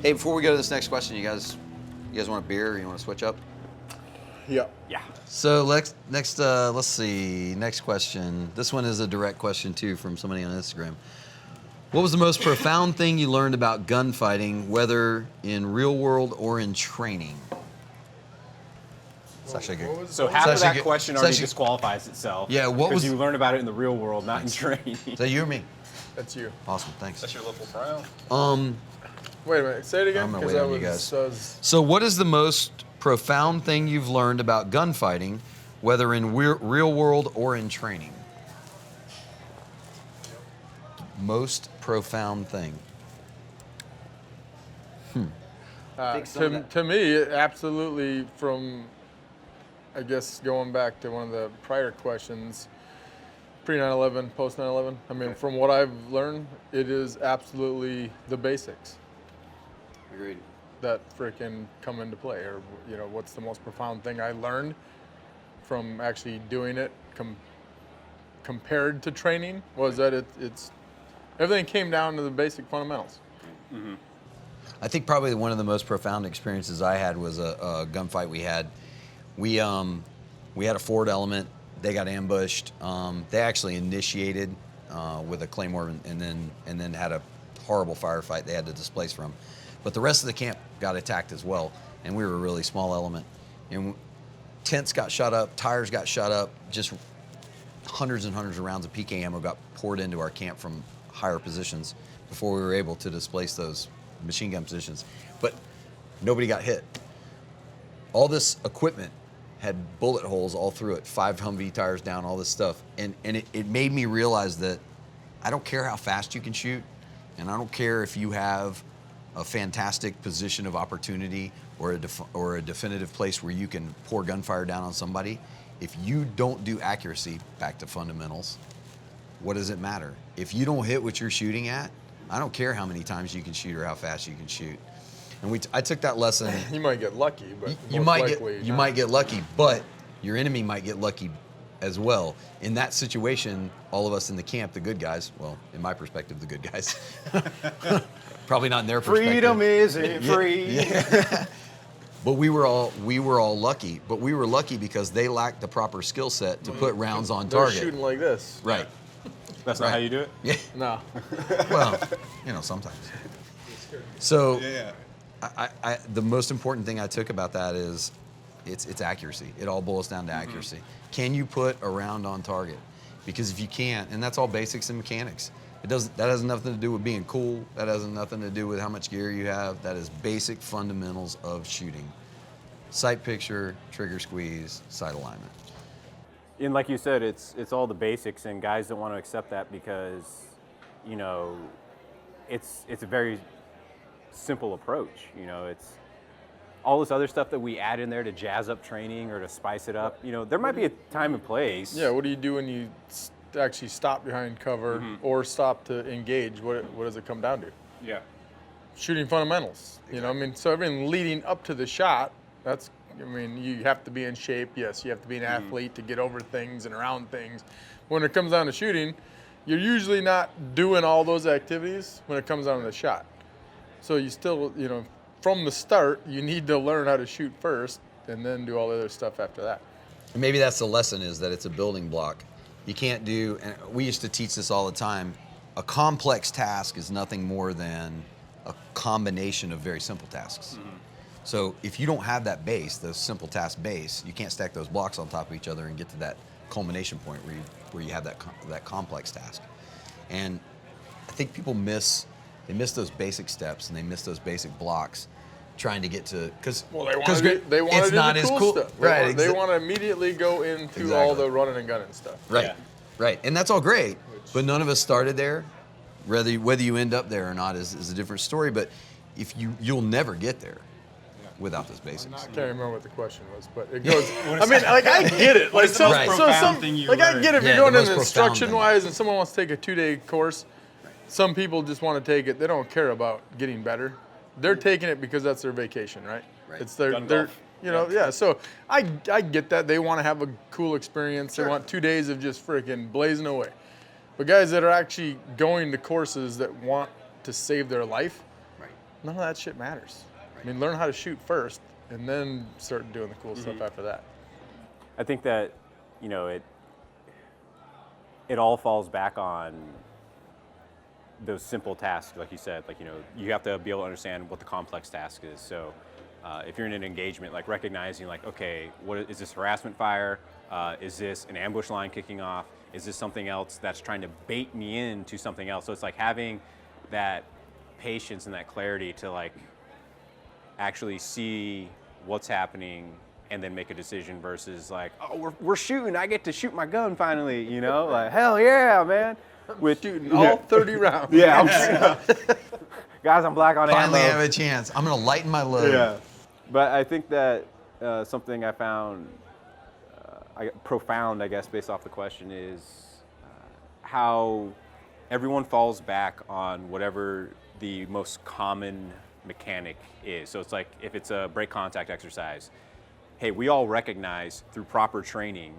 Hey, before we go to this next question, you guys want a beer? Or you want to switch up? Yeah. Yeah. So let's see. Next question. This one is a direct question too from somebody on Instagram. What was the most profound thing you learned about gunfighting, whether in real world or in training? It's actually good. So half of that good. question It's already actually- disqualifies itself. Yeah, what was- Because you learn about it in the real world, not in training. Is that you or me? That's you. Awesome, thanks. That's your local brown. Wait a minute. Say it again. I'm gonna 'cause wait that on you was- guys. that was- So what is the most profound thing you've learned about gunfighting, whether in real world or in training? Most profound thing. To me, it absolutely from, I guess, going back to one of the prior questions, pre 9/11, post 9/11. I mean, from what I've learned, it is absolutely the basics Agreed. that freaking come into play. Or, you know, what's the most profound thing I learned from actually doing it compared to training was that it's everything came down to the basic fundamentals. Mm-hmm. I think probably one of the most profound experiences I had was a gunfight we had. We had a forward element. They got ambushed. They actually initiated with a claymore and then had a horrible firefight they had to displace from. But the rest of the camp got attacked as well, and we were a really small element. And tents got shot up, tires got shot up, just hundreds and hundreds of rounds of PK ammo got poured into our camp from higher positions before we were able to displace those machine gun positions. But nobody got hit. All this equipment had bullet holes all through it, 5 Humvee tires down, all this stuff. And it made me realize that I don't care how fast you can shoot, and I don't care if you have a fantastic position of opportunity or a definitive place where you can pour gunfire down on somebody. If you don't do accuracy, back to fundamentals, what does it matter? If you don't hit what you're shooting at, I don't care how many times you can shoot or how fast you can shoot. And I took that lesson. You might get lucky, but You most might likely get you not. might get lucky, but your enemy might get lucky as well. In that situation, all of us in the camp, the good guys, well, in my perspective, the good guys, probably not in their perspective. Freedom isn't free. Yeah. But we were all lucky. But we were lucky because they lacked the proper skill set to put rounds on They're target. shooting like this. Right. That's not how you do it? Yeah. No. Well, sometimes. So, Yeah. the most important thing I took about that is it's accuracy. It all boils down to accuracy. Can you put a round on target? Because if you can't, and that's all basics and mechanics. That has nothing to do with being cool. That has nothing to do with how much gear you have. That is basic fundamentals of shooting. Sight picture, trigger squeeze, sight alignment. And like you said, it's all the basics, and guys don't want to accept that because, it's a very simple approach. It's all this other stuff that we add in there to jazz up training or to spice it up. There might be a time and place. Yeah, what do you do when you actually stop behind cover or stop to engage? What does it come down to? Yeah. Shooting fundamentals. So everything leading up to the shot, you have to be in shape. Yes, you have to be an athlete to get over things and around things. When it comes down to shooting, you're usually not doing all those activities when it comes down to the shot. So you still, from the start, you need to learn how to shoot first and then do all the other stuff after that. And maybe that's the lesson, is that it's a building block. You can't do, and we used to teach this all the time, a complex task is nothing more than a combination of very simple tasks. So if you don't have that base, the simple task base, you can't stack those blocks on top of each other and get to that culmination point where you have that complex task. And I think people miss those basic steps and they miss those basic blocks trying to get to, because Well, they want to do the cool stuff. Right. They want to immediately go into all the running and gunning stuff. Right. Yeah. Right. And that's all great. But none of us started there. Whether you end up there or not is a different story. But if you'll never get there without those basics. I can't remember what the question was, but it goes. I get it. What is the most profound thing you I learned? get it. If Yeah, you're the going most in profound instruction-wise, and someone wants to take a 2-day course, some people just want to take it. They don't care about getting better. They're taking it because that's their vacation, right? Right. It's their Gun golf. yeah. So I get that. They want to have a cool experience. They want 2 days of just freaking blazing away. But guys that are actually going to courses that want to save their life, Right. none of that shit matters. I mean, learn how to shoot first, and then start doing the cool stuff after that. I think that, you know, it all falls back on those simple tasks, like you said. Like, you know, you have to be able to understand what the complex task is. So if you're in an engagement, like recognizing, like, okay, what is this harassment fire? Is this an ambush line kicking off? Is this something else that's trying to bait me into something else? So it's like having that patience and that clarity to like actually see what's happening and then make a decision versus like, oh, we're shooting, I get to shoot my gun finally, you know? Like, hell yeah, man. With Shooting all 30 rounds. Yeah, I'm shooting. Guys, I'm black on Finally ammo. have a chance. I'm gonna lighten my load. Yeah. But I think that something I found profound, I guess, based off the question is how everyone falls back on whatever the most common mechanic is. So it's like if it's a break contact exercise, hey, we all recognize through proper training,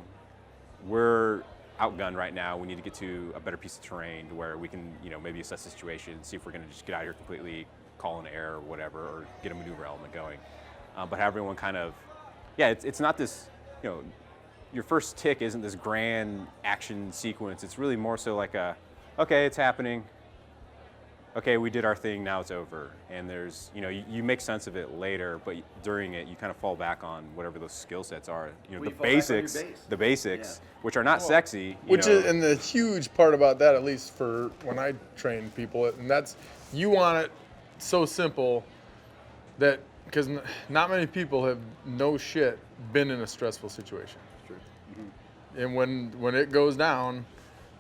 we're outgunned right now. We need to get to a better piece of terrain to where we can, you know, maybe assess the situation, see if we're going to just get out of here completely, call an error or whatever, or get a maneuver element going. But have everyone kind of, yeah, it's not this, you know, your first tick isn't this grand action sequence. It's really more so like a, okay, it's happening. Okay, we did our thing, now it's over. And there's, you know, you make sense of it later, but during it, you kind of fall back on whatever those skill sets are. You know, Well, the you fall back on your basics, base. which are not sexy. Which is, and the huge part about that, at least for when I train people, and that's, you want it so simple that, because not many people have no shit been in a stressful situation. True. And when it goes down,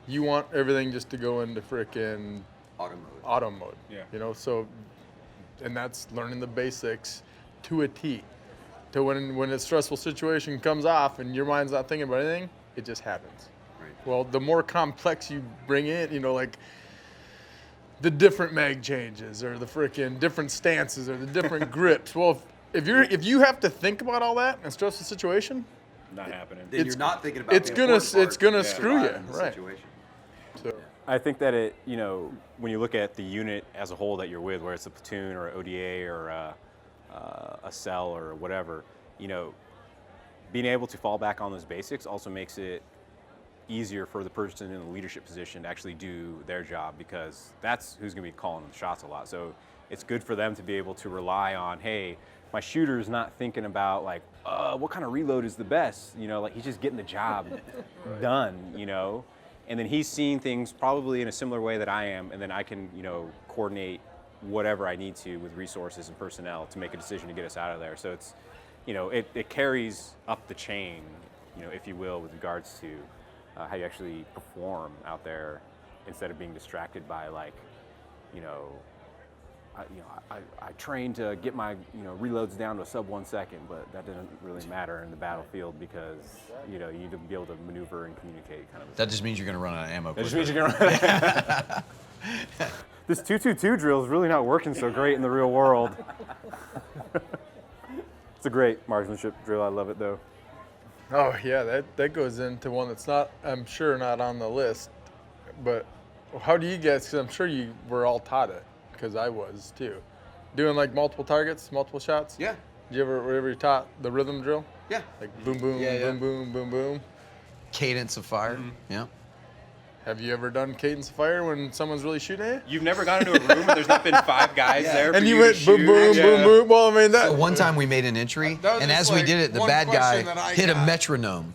you want everything just to go into frickin' auto mode. Yeah. You know, so, and that's learning the basics to a T. To when a stressful situation comes off and your mind's not thinking about anything, it just happens. Right. Well, the more complex you bring in, you know, like the different mag changes or the frickin' different stances or the different grips. Well, if you have to think about all that in a stressful situation, not happening. Then you're not thinking about it's the gonna important it's part, gonna screw you, surviving the right? situation. So. I think that it, you know, when you look at the unit as a whole that you're with, whether it's a platoon or ODA or a cell or whatever, you know, being able to fall back on those basics also makes it easier for the person in the leadership position to actually do their job, because that's who's going to be calling the shots a lot. So it's good for them to be able to rely on, hey, my shooter's not thinking about like, what kind of reload is the best? You know, like he's just getting the job done, you know? And then he's seeing things probably in a similar way that I am, and then I can, you know, coordinate whatever I need to with resources and personnel to make a decision to get us out of there. So it's, you know, it carries up the chain, you know, if you will, with regards to how you actually perform out there, instead of being distracted by like, you know, I trained to get my, you know, reloads down to a sub 1 second, but that doesn't really matter in the battlefield because, you know, you need to be able to maneuver and communicate kind of. That just means you're gonna run out of ammo. That just quicker. means you're gonna run. This 222 drill is really not working so great in the real world. It's a great marksmanship drill. I love it though. Oh yeah, that goes into one that's not, I'm sure, not on the list. But how do you guys? Because I'm sure you were all taught it, because I was too. Doing like multiple targets, multiple shots. Yeah. Did you ever taught the rhythm drill? Yeah. Like boom, boom, Yeah, yeah. boom, boom, boom, boom. Cadence of fire. Yeah. Have you ever done cadence of fire when someone's really shooting at you? You've never gone into a room and there's not been 5 guys there for And you to went boom, shoot? boom, Yeah. boom, boom. Well, I mean that. So one time we made an entry, That was and just as we like did it, the one bad guy question that I hit a got. metronome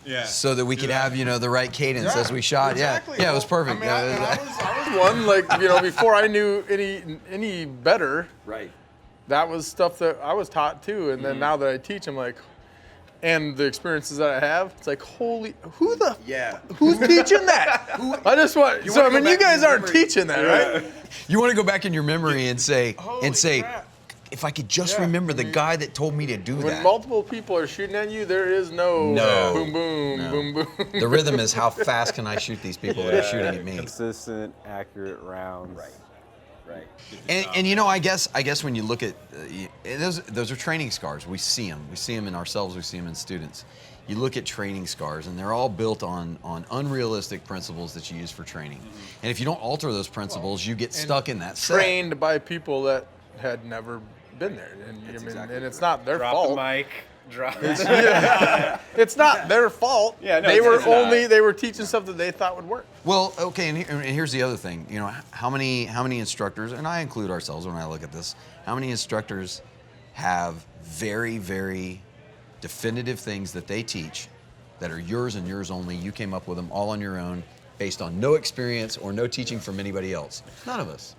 Yeah. so that we could have, you know, the right cadence Yeah, as we shot. exactly. Yeah, it was perfect. I mean, Yeah, it was- I was one, like, you know, before I knew any better, Right. that was stuff that I was taught too. And Mm-hmm. then now that I teach, I'm like, and the experiences that I have, it's like, holy, Yeah. who's teaching that? I just want, so I wanna go mean, you back to guys your aren't memory. teaching that, right? you want to go back in your memory and say, Holy crap. if I could just Yeah, remember I the mean, guy that told me to do When that. multiple people are shooting at you, there is no, No. boom, boom, No. boom, boom. The rhythm is how fast can I shoot these people that are shooting at me. Consistent, accurate rounds. Right. Right. And you know, I guess when you look at those are training scars. We see them. We see them in ourselves. We see them in students. You look at training scars, and they're all built on unrealistic principles that you use for training. And if you don't alter those principles, you get stuck in that set. Trained by people that had never been there, and That's I mean, exactly and it's true. not their Drop fault. the mic. Drop. It's not their fault. Yeah, no, they it's were not. only they were teaching stuff that they thought would work. Well, okay, and here's the other thing. You know, how many instructors, and I include ourselves when I look at this, how many instructors have very, very definitive things that they teach that are yours and yours only? You came up with them all on your own based on no experience or no teaching from anybody else. None of us.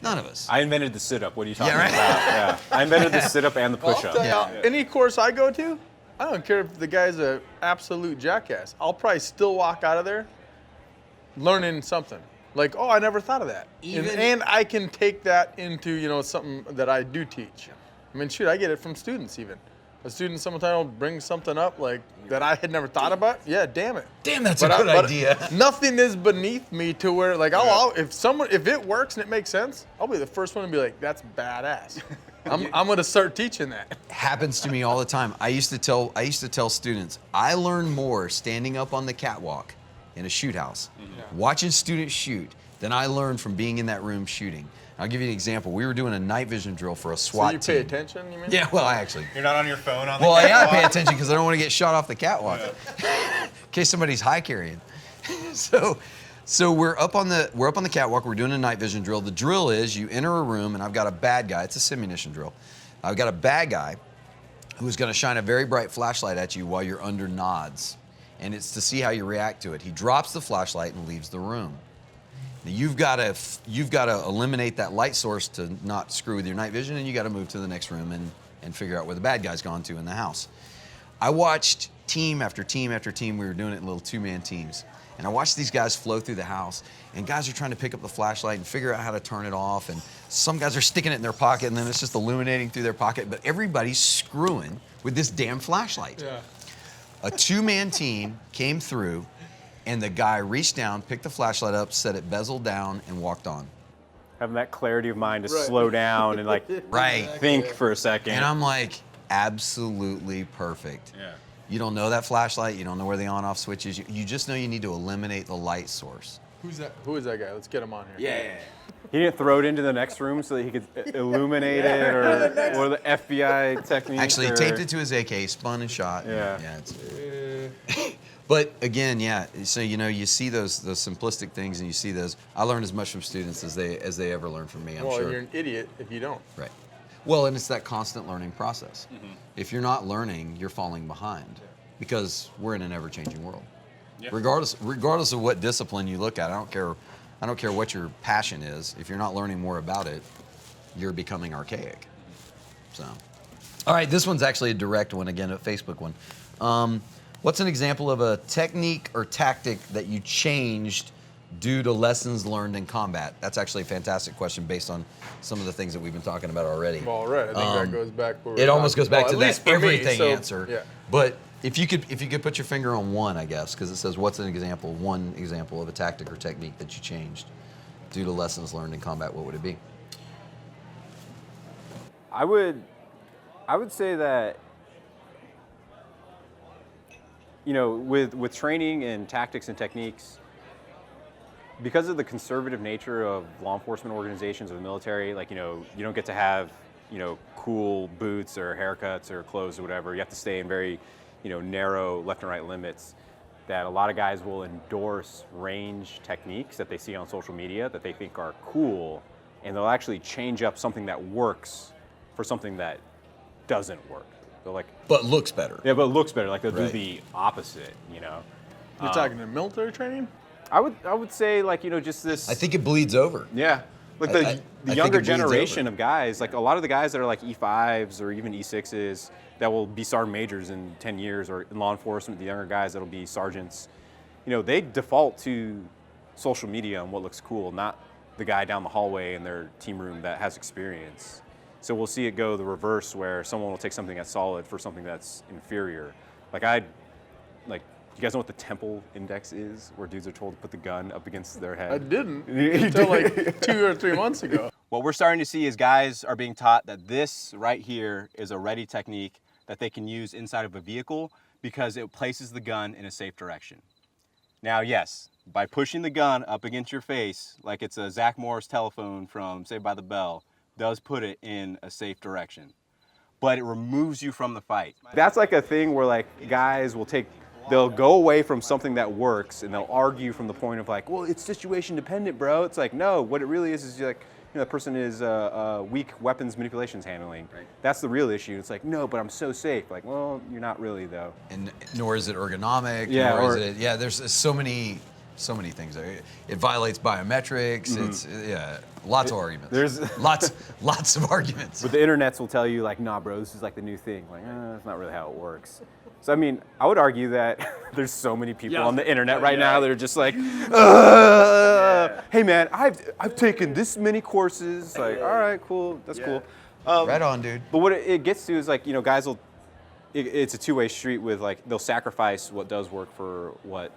None of us. I invented the sit-up. What are you talking Yeah, right. about? Yeah. I invented the sit-up and the I'll push-up. tell you, any course I go to, I don't care if the guy's an absolute jackass. I'll probably still walk out of there learning something. Like, oh, I never thought of that. And I can take that into, you know, something that I do teach. I mean, shoot, I get it from students even. A student sometimes will bring something up like that I had never thought about. Yeah, damn it. Damn, that's a good idea. Nothing is beneath me to where like if it works and it makes sense, I'll be the first one to be like, that's badass. I'm gonna start teaching that. Happens to me all the time. I used to tell students, I learn more standing up on the catwalk in a shoot house, watching students shoot, than I learned from being in that room shooting. I'll give you an example. We were doing a night vision drill for a SWAT So you pay team. attention, you mean? Yeah, well, I actually. You're not on your phone on the Well, yeah, I catwalk? pay attention because I don't want to get shot off the catwalk in case somebody's high carrying. So we're up on the catwalk. We're doing a night vision drill. The drill is you enter a room, and I've got a bad guy. It's a simunition drill. I've got a bad guy who's going to shine a very bright flashlight at you while you're under nods, and it's to see how you react to it. He drops the flashlight and leaves the room. Now you've got to eliminate that light source to not screw with your night vision, and you got to move to the next room and figure out where the bad guy's gone to in the house. I watched team after team after team. We were doing it in little two-man teams, and I watched these guys flow through the house, and guys are trying to pick up the flashlight and figure out how to turn it off, and some guys are sticking it in their pocket, and then it's just illuminating through their pocket, but everybody's screwing with this damn flashlight. Yeah. A two-man team came through, and the guy reached down, picked the flashlight up, set it bezel down, and walked on. Having that clarity of mind to Right. slow down and like Right. think for a second. And I'm like, absolutely perfect. Yeah. You don't know that flashlight. You don't know where the on-off switch is. You just know you need to eliminate the light source. Who's that? Who is that guy? Let's get him on here. Yeah. He didn't throw it into the next room so that he could illuminate it or the FBI technique. Actually, or, taped it to his AK, spun and shot. Yeah. But again, yeah. So you see those simplistic things, and you see those. I learned as much from students as they ever learned from me. I'm Well, sure. you're an idiot if you don't. Right. Well, and it's that constant learning process. If you're not learning, you're falling behind because we're in an ever-changing world. Yeah. Regardless of what discipline you look at, I don't care what your passion is. If you're not learning more about it, you're becoming archaic. So, all right, this one's actually a direct one again, a Facebook one. What's an example of a technique or tactic that you changed due to lessons learned in combat? That's actually a fantastic question based on some of the things that we've been talking about already. Well, right. I think that goes back. Where It almost goes back to at that least for me, everything so, answer. Yeah. But if you could put your finger on one, I guess, because it says what's one example of a tactic or technique that you changed due to lessons learned in combat, what would it be? I would say that, with training and tactics and techniques, because of the conservative nature of law enforcement organizations or the military, you don't get to have, cool boots or haircuts or clothes or whatever. You have to stay in very, narrow left and right limits. That a lot of guys will endorse range techniques that they see on social media that they think are cool, and they'll actually change up something that works for something that doesn't work. They're like, But looks better. yeah, but it looks better. Like they'll do Right. the opposite, You're talking to military training? I would say just this. I think it bleeds over. Yeah. Like I the think younger it bleeds generation over. of guys, like a lot of the guys that are like E5s or even E6s that will be sergeant majors in 10 years, or in law enforcement, the younger guys that'll be sergeants, they default to social media and what looks cool, not the guy down the hallway in their team room that has experience. So we'll see it go the reverse, where someone will take something that's solid for something that's inferior. You guys know what the temple index is, where dudes are told to put the gun up against their head? I didn't until like 2 or 3 months ago. What we're starting to see is guys are being taught that this right here is a ready technique that they can use inside of a vehicle because it places the gun in a safe direction. Now, yes, by pushing the gun up against your face, like it's a Zach Morris telephone from Saved by the Bell, does put it in a safe direction, but it removes you from the fight. That's like a thing where like guys they'll go away from something that works and they'll argue from the point of like, well, it's situation dependent, bro. It's like, no, what it really is like, you know, the person is weak weapons manipulations handling. Right. That's the real issue. It's like, no, but I'm so safe. Like, well, you're not really though. And nor is it ergonomic. Yeah, nor is it. Yeah, there's so many things. It violates biometrics. It's lots of arguments. There's lots of arguments. But the internets will tell you like, nah, bro, this is like the new thing. Like, that's not really how it works. So I mean, I would argue that there's so many people on the internet right now that are just like, hey man, I've taken this many courses. Like, all right, cool, that's cool. Right on, dude. But what it gets to is like, you know, guys will, it's a two-way street with like, they'll sacrifice what does work for what,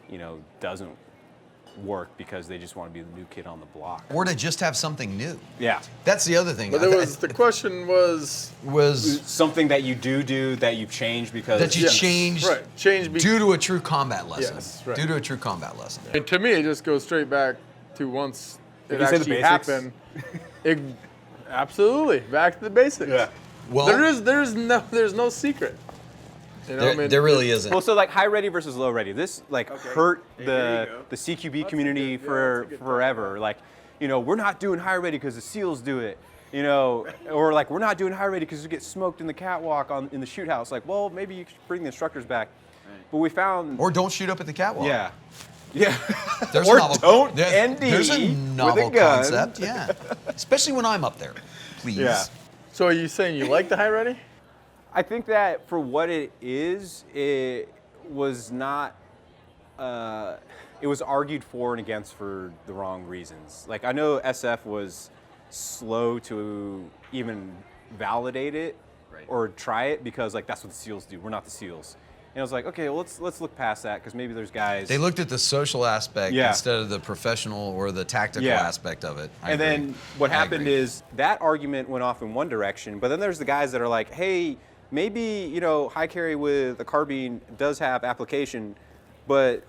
you know, doesn't work because they just want to be the new kid on the block. Or to just have something new. Yeah. That's the other thing. But the question was Something that you do that you've changed because that you changed due to a true combat lesson. Yes, right. Due to a true combat lesson. And to me, it just goes straight back to once it you say the actually basics? happened. Absolutely, back to the basics. Yeah. Well, there's no secret. You know, there really isn't. Well, so like high ready versus low ready. This like hurt the CQB community forever. Like, you know, we're not doing high ready because the SEALs do it. You know, or like we're not doing high ready because you get smoked in the catwalk in the shoot house. Like, well, maybe you should bring the instructors back. But we found Or don't shoot up at the catwalk. yeah. There's Or a novel, don't there- ND There's a novel with a gun. concept, yeah. Especially when I'm up there. Please. Yeah. So are you saying you like the high ready? I think that for what it is, it was not. It was argued for and against for the wrong reasons. Like I know SF was slow to even validate it or try it because like that's what the SEALs do. We're not the SEALs. And I was like, okay, well let's look past that because maybe there's guys. They looked at the social aspect instead of the professional or the tactical aspect of it. I agree. Then what I happened agree. is that argument went off in one direction, but then there's the guys that are like, hey, maybe, you know, high carry with a carbine does have application, but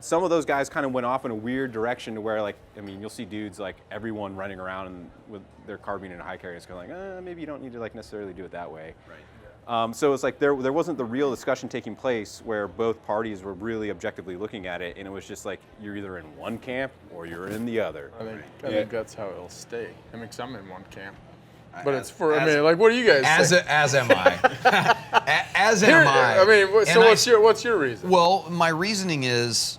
some of those guys kind of went off in a weird direction to where, like, I mean, you'll see dudes like everyone running around with their carbine and a high carry. It's kind of like, maybe you don't need to like necessarily do it that way. Right. So it's like there wasn't the real discussion taking place where both parties were really objectively looking at it, and it was just like you're either in one camp or you're in the other. I think that's how it'll stay. I mean, 'cause I'm in one camp. But it's for, I mean, like, what do you guys think? As am I. As am I. I mean, so And what's your reason? Well, my reasoning is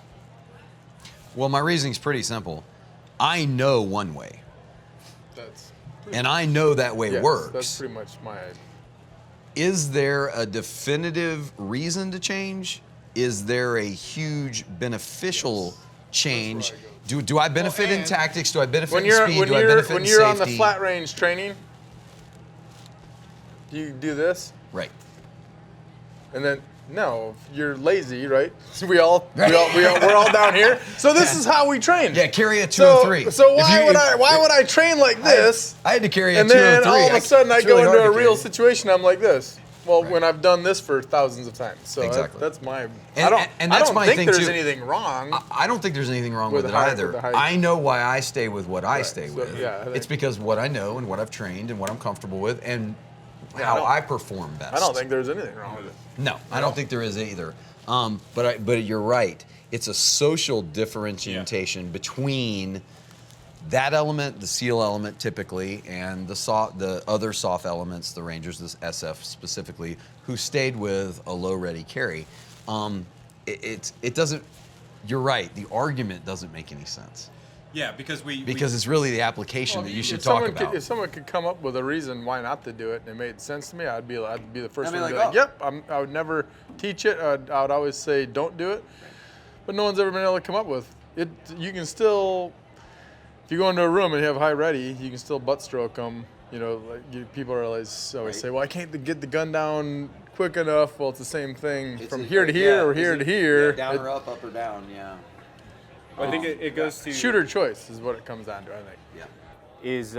pretty simple. I know one way, and I know that way works. That's pretty much my. Is there a definitive reason to change? Is there a huge beneficial change? Do I benefit in tactics? Do I benefit in speed? Do I benefit in safety? When you're on the flat range training, you do this, Right. and then no, you're lazy, right? So we're all down here. So this is how we train. Yeah, carry a 203. So why would I train like this? I had to carry a And 203. then all of a sudden I It's go really into hard a to real carry. situation, I'm like this. Well, when I've done this for thousands of times. So Exactly. that's my. And that's I my don't thing, think there's too. anything wrong. I don't think there's anything wrong With with it the high- either. with the high- I know why I stay with what I stay So, with. yeah, I think- It's because what I know and what I've trained and what I'm comfortable with and how I perform best. I don't think there's anything wrong with it. No, I don't think there is either. But you're right. It's a social differentiation between that element, the SEAL element typically, and the other soft elements, the Rangers, the SF specifically, who stayed with a low ready carry. It doesn't. You're right. The argument doesn't make any sense Yeah, because because it's really the application that you should If talk someone about. if someone could come up with a reason why not to do it and it made sense to me, I'd be the first I'd be one to be like, like, yep. I would never teach it. I would always say don't do it. But no one's ever been able to come up with it. You can still, if you go into a room and you have high ready, you can still butt stroke them. You know, people are always say, well, I can't get the gun down quick enough. Well, it's the same thing from here to here or here to here. Down or up or down, yeah. I think it goes to Shooter choice is what it comes down to, I think. Yeah. is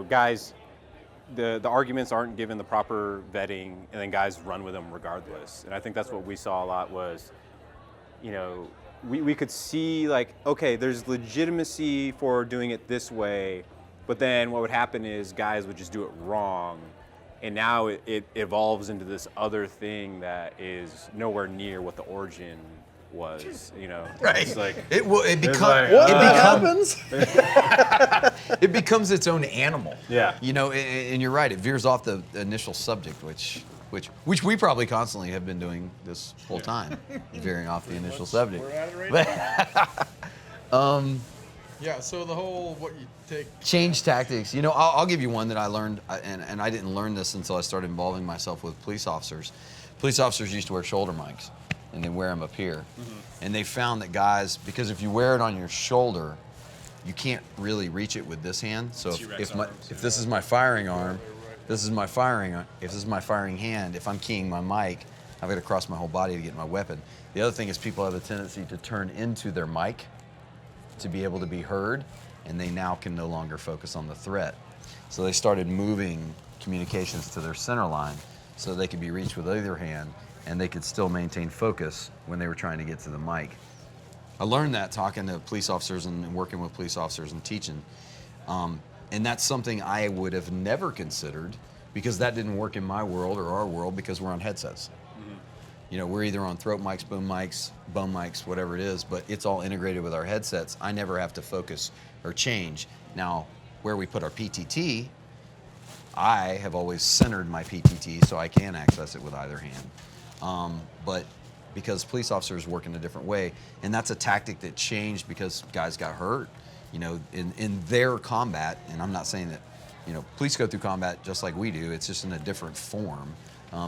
guys, the arguments aren't given the proper vetting, and then guys run with them regardless. And I think that's what we saw a lot was, we could see like, okay, there's legitimacy for doing it this way, But then what would happen is guys would just do it wrong. And now it evolves into this other thing that is nowhere near what the origin was, you know. Right. It's like, It becomes it becomes its own animal. Yeah. You know, and you're right. It veers off the initial subject, which we probably constantly have been doing this whole time, veering off the initial subject. We're at it right now. Yeah, so the whole what you take. Change tactics. You know, I'll give you one that I learned, and I didn't learn this until I started involving myself with police officers. Police officers used to wear shoulder mics, and they wear them up here. And they found that guys, because if you wear it on your shoulder, you can't really reach it with this hand. So if this is my firing arm, this is my firing. If this is my firing hand, if I'm keying my mic, I've got to cross my whole body to get my weapon. The other thing is people have a tendency to turn into their mic to be able to be heard, and they now can no longer focus on the threat. So they started moving communications to their center line so they could be reached with either hand, and they could still maintain focus when they were trying to get to the mic. I learned that talking to police officers and working with police officers and teaching. And that's something I would have never considered because that didn't work in my world or our world because we're on headsets. You know, we're either on throat mics, boom mics, whatever it is, but it's all integrated with our headsets. I never have to focus or change. Now, where we put our PTT, I have always centered my PTT so I can access it with either hand. But because police officers work in a different way, and that's a tactic that changed because guys got hurt, you know, in their combat, and I'm not saying that, you know, police go through combat just like we do, it's just in a different form.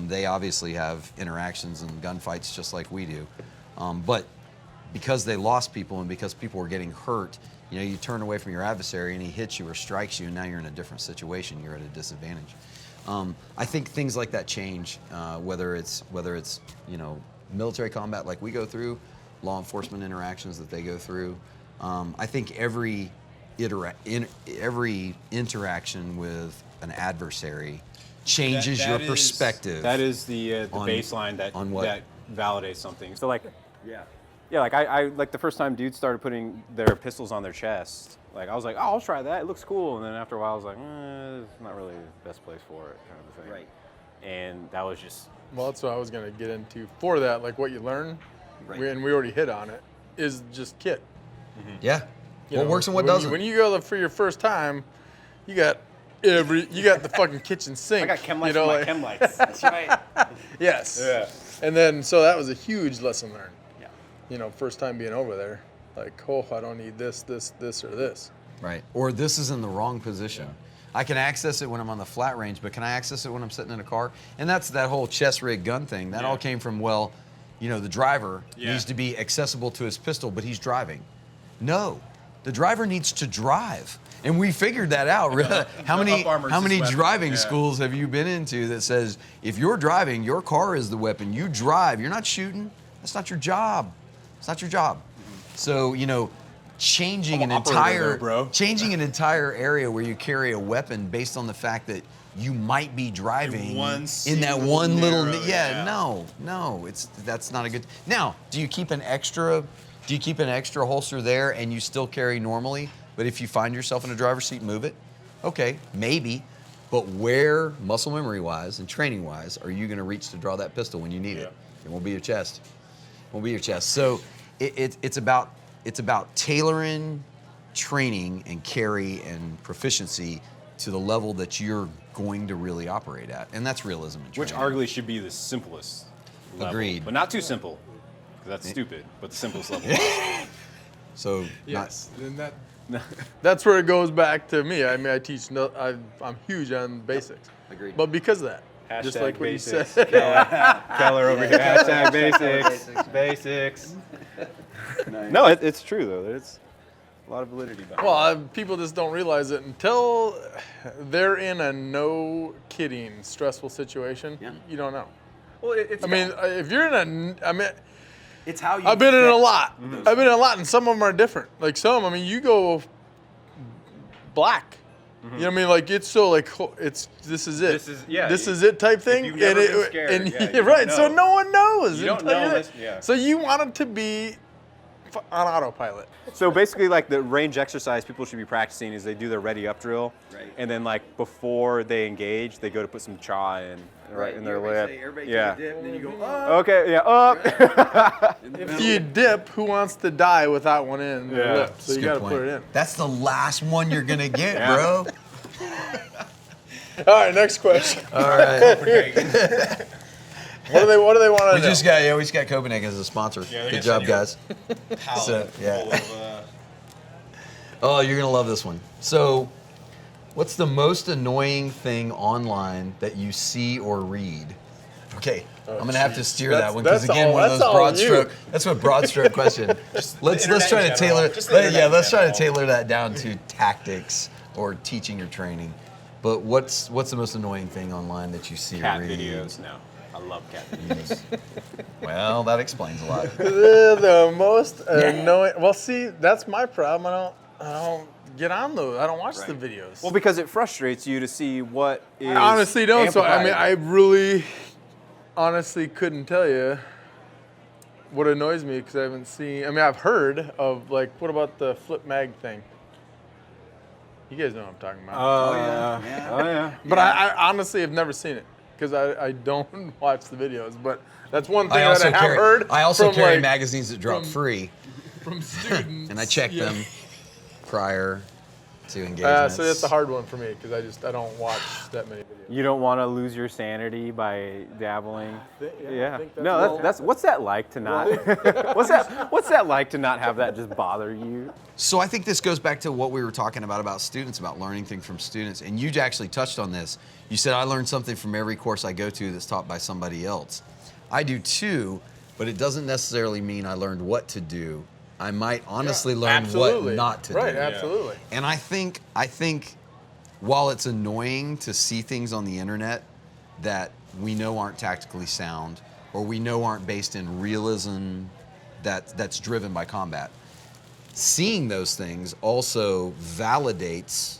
They obviously have interactions and gunfights just like we do. But because they lost people and because people were getting hurt, you know, you turn away from your adversary and he hits you or strikes you, and now you're in a different situation. You're at a disadvantage. I think things like that change, whether it's you know, military combat like we go through, law enforcement interactions that they go through. I think every interaction with an adversary changes your perspective. That is the baseline that validates something. So like, like I like the first time dudes started putting their pistols on their chest. Like I was like, oh, I'll try that. It looks cool. And then after a while, I was like, it's not really the best place for it, kind of a thing. Right. And that was just. Well, that's what I was going to get into. For that, like what you learn, and we already hit on it, is just kit. Yeah. You What know, works and what when doesn't. When you go for your first time, you got the fucking kitchen sink. I got chem lights you know, for my like- chem lights. That's right. Yes. Yeah. And then, so that was a huge lesson learned. Yeah. You know, first time being over there, like, oh, I don't need this, or this. Right. Or this is in the wrong position. I can access it when I'm on the flat range, but can I access it when I'm sitting in a car? And that's that whole chest rig gun thing. That all came from, well, you know, the driver needs to be accessible to his pistol, but he's driving. No, the driver needs to drive. And we figured that out. How many driving schools have you been into that says, if you're driving, your car is the weapon. You drive. You're not shooting. That's not your job. It's not your job. So, you know, changing an entire area where you carry a weapon based on the fact that you might be driving in that one little no, that's not a good. Now, do you keep an extra holster there and you still carry normally? But if you find yourself in a driver's seat, move it. Okay, maybe. But where, muscle memory wise and training wise, are you going to reach to draw that pistol when you need it? It won't be your chest. It won't be your chest. So it's about tailoring training and carry and proficiency to the level that you're going to really operate at, and that's realism and Which training. arguably should be the simplest level. Agreed. But not too simple, because that's stupid, but the simplest level. So Yes. And that's where it goes back to me. I mean, I teach. I'm huge on basics. Agreed. But because of that, just Hashtag like what you basics. said. Keller over here. Hashtag basics. Basics. Nice. No, it's true though. There's a lot of validity behind it. Well, people just don't realize it until they're in a no kidding stressful situation. Yeah. You don't know. Well, it's I mean, if you're in it's how you. I've been in a lot. Mm-hmm. I've been in a lot, and some of them are different. Like some, I mean, you go black. You know what I mean? Like it's so like this is it. This is it type thing. you've never been scared, and yeah, you right. don't So know. no one knows. You don't until know you're this- there. yeah. So you want it to be on autopilot. So basically, like the range exercise people should be practicing is they do their ready up drill, Right. and then like before they engage, they go to put some chaw in right in their lip. Everybody Yeah. take a dip, and then you go up. Okay. Yeah. Up. If you dip, who wants to die with that one in the Yeah. lip? So That's you a good got to point. put it in. That's the last one you're gonna get, bro. All right, next question. All right. What do they want to know? We just got Copenhagen as a sponsor. they're Good gonna job, send you guys. Palette So, yeah. full of, Oh, you're gonna love this one. So, what's the most annoying thing online that you see or read? Okay, I'm gonna have to steer that one because that's again, all- one of that's those all broad you. stroke. That's what broad stroke question. Let's internet try in to general. tailor. Just the internet in Let's try to general. tailor that down to tactics or teaching or training. But what's the most annoying thing online that you see or Cat read? videos. No, I love cat videos. Well, that explains a lot. The most annoying. Well, see, that's my problem. I don't get on those. I don't watch the videos. Well, because it frustrates you to see what is. I honestly don't. So I mean, amplified. I really, honestly couldn't tell you what annoys me because I haven't seen. I mean, I've heard of like, what about the flip mag thing? You guys know what I'm talking about. Oh yeah. but I honestly have never seen it because I don't watch the videos. But that's one thing I that also I have carry. heard. I also from, carry like, magazines that drop from- free, from students, and I check yeah. them prior to engagement. So that's a hard one for me because I don't watch that many videos. You don't want to lose your sanity by dabbling. I think that's No, that's what's that like to not? what's that like to not have that just bother you? So I think this goes back to what we were talking about students, about learning things from students. And you actually touched on this. You said, I learn something from every course I go to that's taught by somebody else. I do too, but it doesn't necessarily mean I learned what to do. I might honestly learn Absolutely. what not to Right, do. absolutely. And I think while it's annoying to see things on the internet that we know aren't tactically sound or we know aren't based in realism that's driven by combat, seeing those things also validates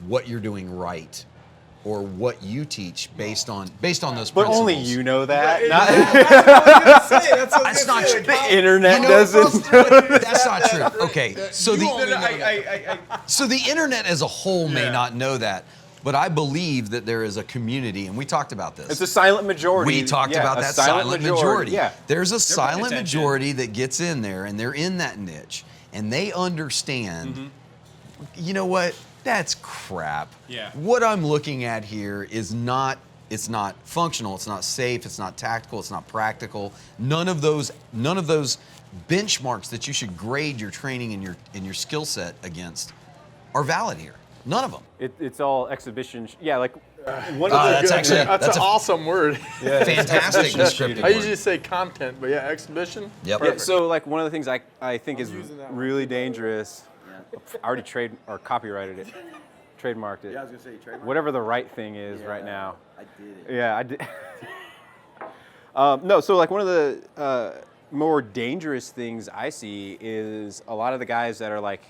what you're doing right or what you teach based on those But principles. only you know that. That's not true. The internet You know, doesn't. That's not true. Okay, so so the internet as a whole may not know that, but I believe that there is a community, and we talked about this. It's a silent majority. We talked Yeah, about a that silent majority. Yeah. There's a silent attention. majority that gets in there, and they're in that niche, and they understand. You know what? That's crap. Yeah. What I'm looking at here is not. It's not functional. It's not safe. It's not tactical. It's not practical. None of those benchmarks that you should grade your training and your skill set against are valid here. None of them. It's all exhibition. Yeah, like one of the That's good. actually That's an an awesome word. fantastic descriptive I word. usually say content, but yeah, exhibition. Yep. Yeah, Perfect. so like one of the things I think is using that one. really dangerous. I already copyrighted it, trademarked it. Yeah, I was gonna say trademark. Whatever the right thing is right now. I did it. Yeah, I did. No, so like one of the more dangerous things I see is a lot of the guys that are like,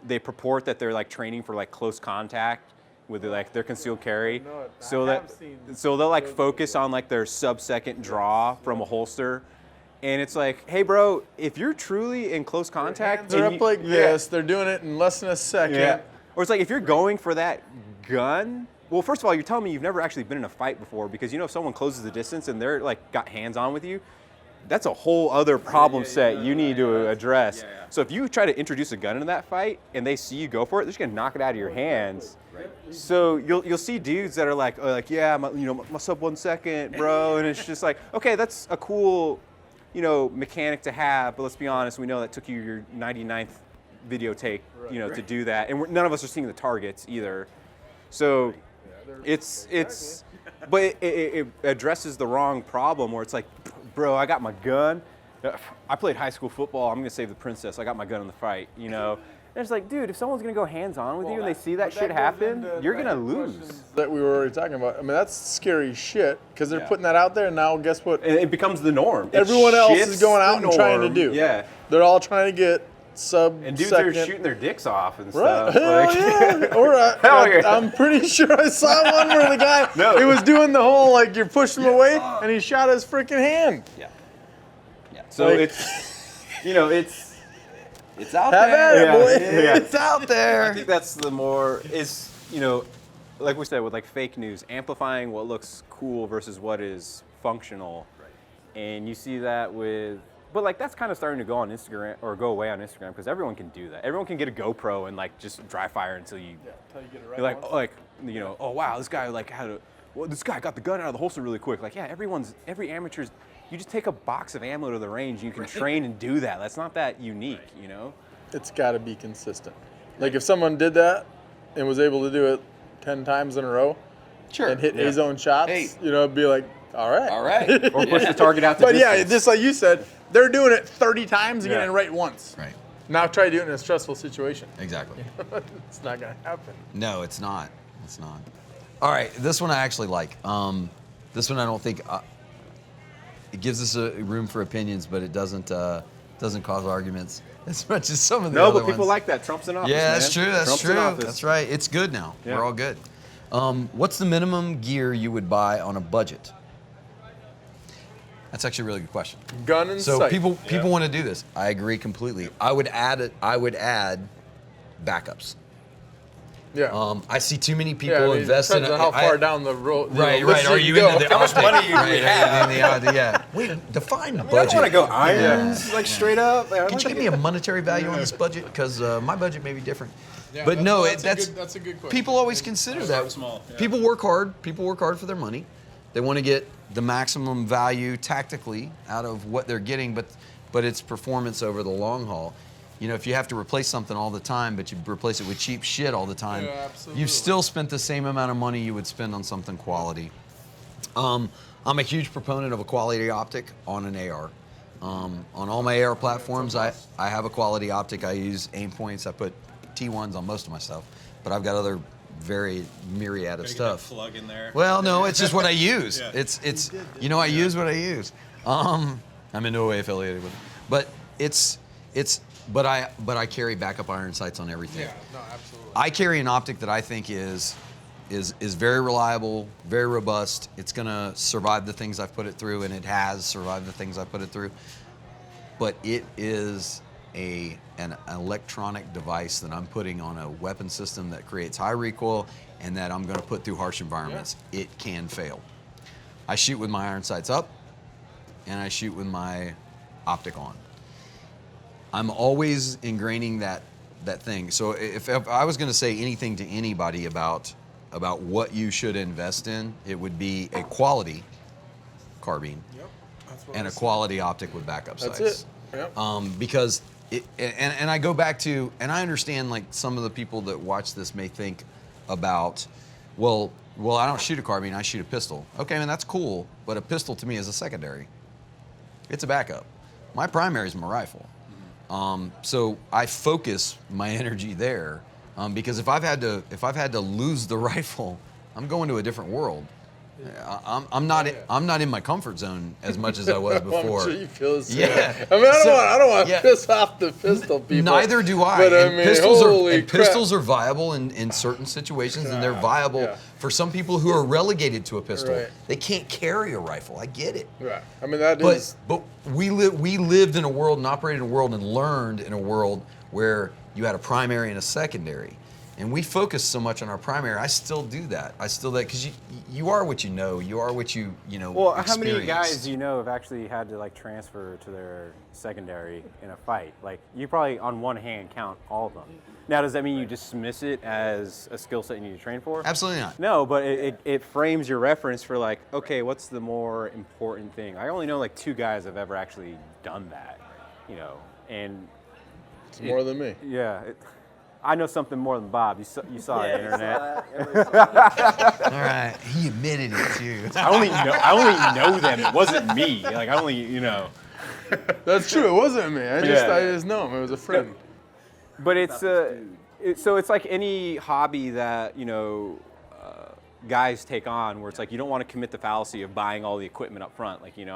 they purport that they're like training for like close contact with like their concealed carry, know it. so I have that seen so they'll like focus on like their sub-second draw from a holster, and it's like, hey bro, if you're truly in close contact, Hands are and up like this. They're doing it in less than a second. yeah. Or it's like if you're going for that gun. Well, first of all, you're telling me you've never actually been in a fight before, because you know if someone closes the distance and they're like got hands on with you, that's a whole other problem set you need to address. So if you try to introduce a gun into that fight and they see you go for it, they're just gonna knock it out of your hands. So you'll see dudes that are like yeah, my sub 1 second, bro, and it's just like, okay, that's a cool, mechanic to have, but let's be honest, we know that took you your 99th video take, to do that, and none of us are seeing the targets either. So but it addresses the wrong problem where it's like, bro, I got my gun. I played high school football. I'm gonna save the princess. I got my gun in the fight, And it's like, dude, if someone's gonna go hands-on with you and they see that shit happen, you're gonna lose. That we were already talking about. I mean, that's scary shit because they're putting that out there, and now guess what? And it becomes the norm. It Everyone else is shifts going out the and trying to norm. do. Yeah. They're all trying to get sub. And dudes second. are shooting their dicks off and Right. stuff. Hell Like- yeah. Or Hell yeah. I'm pretty sure I saw one where the guy he was doing the whole like you're pushing him away and he shot his freaking hand. So Like- it's you know, it's out Have there. at it, boy. Yeah. It's out there. I think that's the more is, you know, like we said with like fake news, amplifying what looks cool versus what is functional. And you see that with, but like that's kind of starting to go on Instagram or go away on Instagram because everyone can do that. Everyone can get a GoPro and like just dry fire until you, Until you get it right you're like, once. oh, like, you know, oh wow, this guy like had a, well, this guy got the gun out of the holster really quick. Like, yeah, every amateur's, you just take a box of ammo to the range, you can train and do that. That's not that unique, you know? It's got to be consistent. Like if someone did that and was able to do it 10 times in a row Sure. and hit Yeah. A-zone shots, Hey. you know, it'd be like, all right. All right. Or push the target out to But yeah, distance. just like you said, they're doing it 30 times and Yeah. getting it right once. Right. Now try to do it in a stressful situation. Exactly. It's not going to happen. No, it's not. It's not. All right, this one I actually like. This one I don't think it gives us a room for opinions, but it doesn't cause arguments as much as some of the No, other but people ones. like that. Trump's in office. Yeah, that's man. true. That's Trump's in true. office. That's right. It's good now. Yeah. We're all good. What's the minimum gear you would buy on a budget? That's actually a really good question. Gun and So sight. people want to do this. I agree completely. I would add backups. Yeah. I see too many people Yeah, I mean, invest in depends on how far down the road. Right. list Are you you go. into the How much optic? money do you Right, have? yeah. Wait, define budget. I don't want to go irons like straight up. Like, Can you give me a monetary value on this budget? Because my budget may be different. Yeah, but that- no, that's a good question. People always consider that. small, yeah. People work hard. People work hard for their money. They want to get the maximum value tactically out of what they're getting, but it's performance over the long haul. You know, if you have to replace something all the time, but you replace it with cheap shit all the time, Yeah, absolutely. you've still spent the same amount of money you would spend on something quality. I'm a huge proponent of a quality optic on an AR. On all my AR platforms, I have a quality optic. I use aim points. I put T1s on most of my stuff, but I've got other very myriad of Gotta get stuff. that plug in there. Well, no, it's just what I use. Yeah. It's you know, I use what I use. I'm in no way affiliated with it, but but I carry backup iron sights on everything. Yeah, no, absolutely. I carry an optic that I think is very reliable, very robust. It's gonna survive the things I've put it through, and it has survived the things I've put it through. But it is an electronic device that I'm putting on a weapon system that creates high recoil and that I'm gonna put through harsh environments. It can fail. I shoot with my iron sights up, and I shoot with my optic on. I'm always ingraining that thing. So if I was going to say anything to anybody about what you should invest in, it would be a quality carbine Yep. That's what and I a said. quality optic with backup That's sights. it. Yep. Because I go back to, and I understand like some of the people that watch this may think about, well, I don't shoot a carbine, I shoot a pistol. Okay, man, that's cool, but a pistol to me is a secondary. It's a backup. My primary is my rifle. So I focus my energy there because if I've had to lose the rifle, I'm going to a different world. I'm not in my comfort zone as much as I was I'm before. sure you feel the same. Yeah. I mean, So- I don't want to yeah. piss off the pistol people. Neither do I. But I And mean, pistols holy crap. pistols are viable in certain situations, and they're viable Yeah. for some people who are relegated to a pistol. Right. They can't carry a rifle. I get it. Right. I mean, that is. But we lived in a world and operated in a world and learned in a world where you had a primary and a secondary. And we focus so much on our primary. I still do that. Because you are what you know. You are what you know. Well, how many experience. guys do you know have actually had to like transfer to their secondary in a fight? Like you probably on one hand count all of them. Now, does that mean you dismiss it as a skill set you need to train for? Absolutely not. No, but it frames your reference for like, okay, what's the more important thing? I only know like 2 guys have ever actually done that, you know, and It's more than me. yeah. I know something more than Bob. You saw the internet. All right. He admitted it too. I only know them. It wasn't me. Like I only, you know. That's true. It wasn't me. I Yeah. just know him. It was a friend. But it's so it's like any hobby that you know guys take on, where it's like you don't want to commit the fallacy of buying all the equipment up front. Like you know,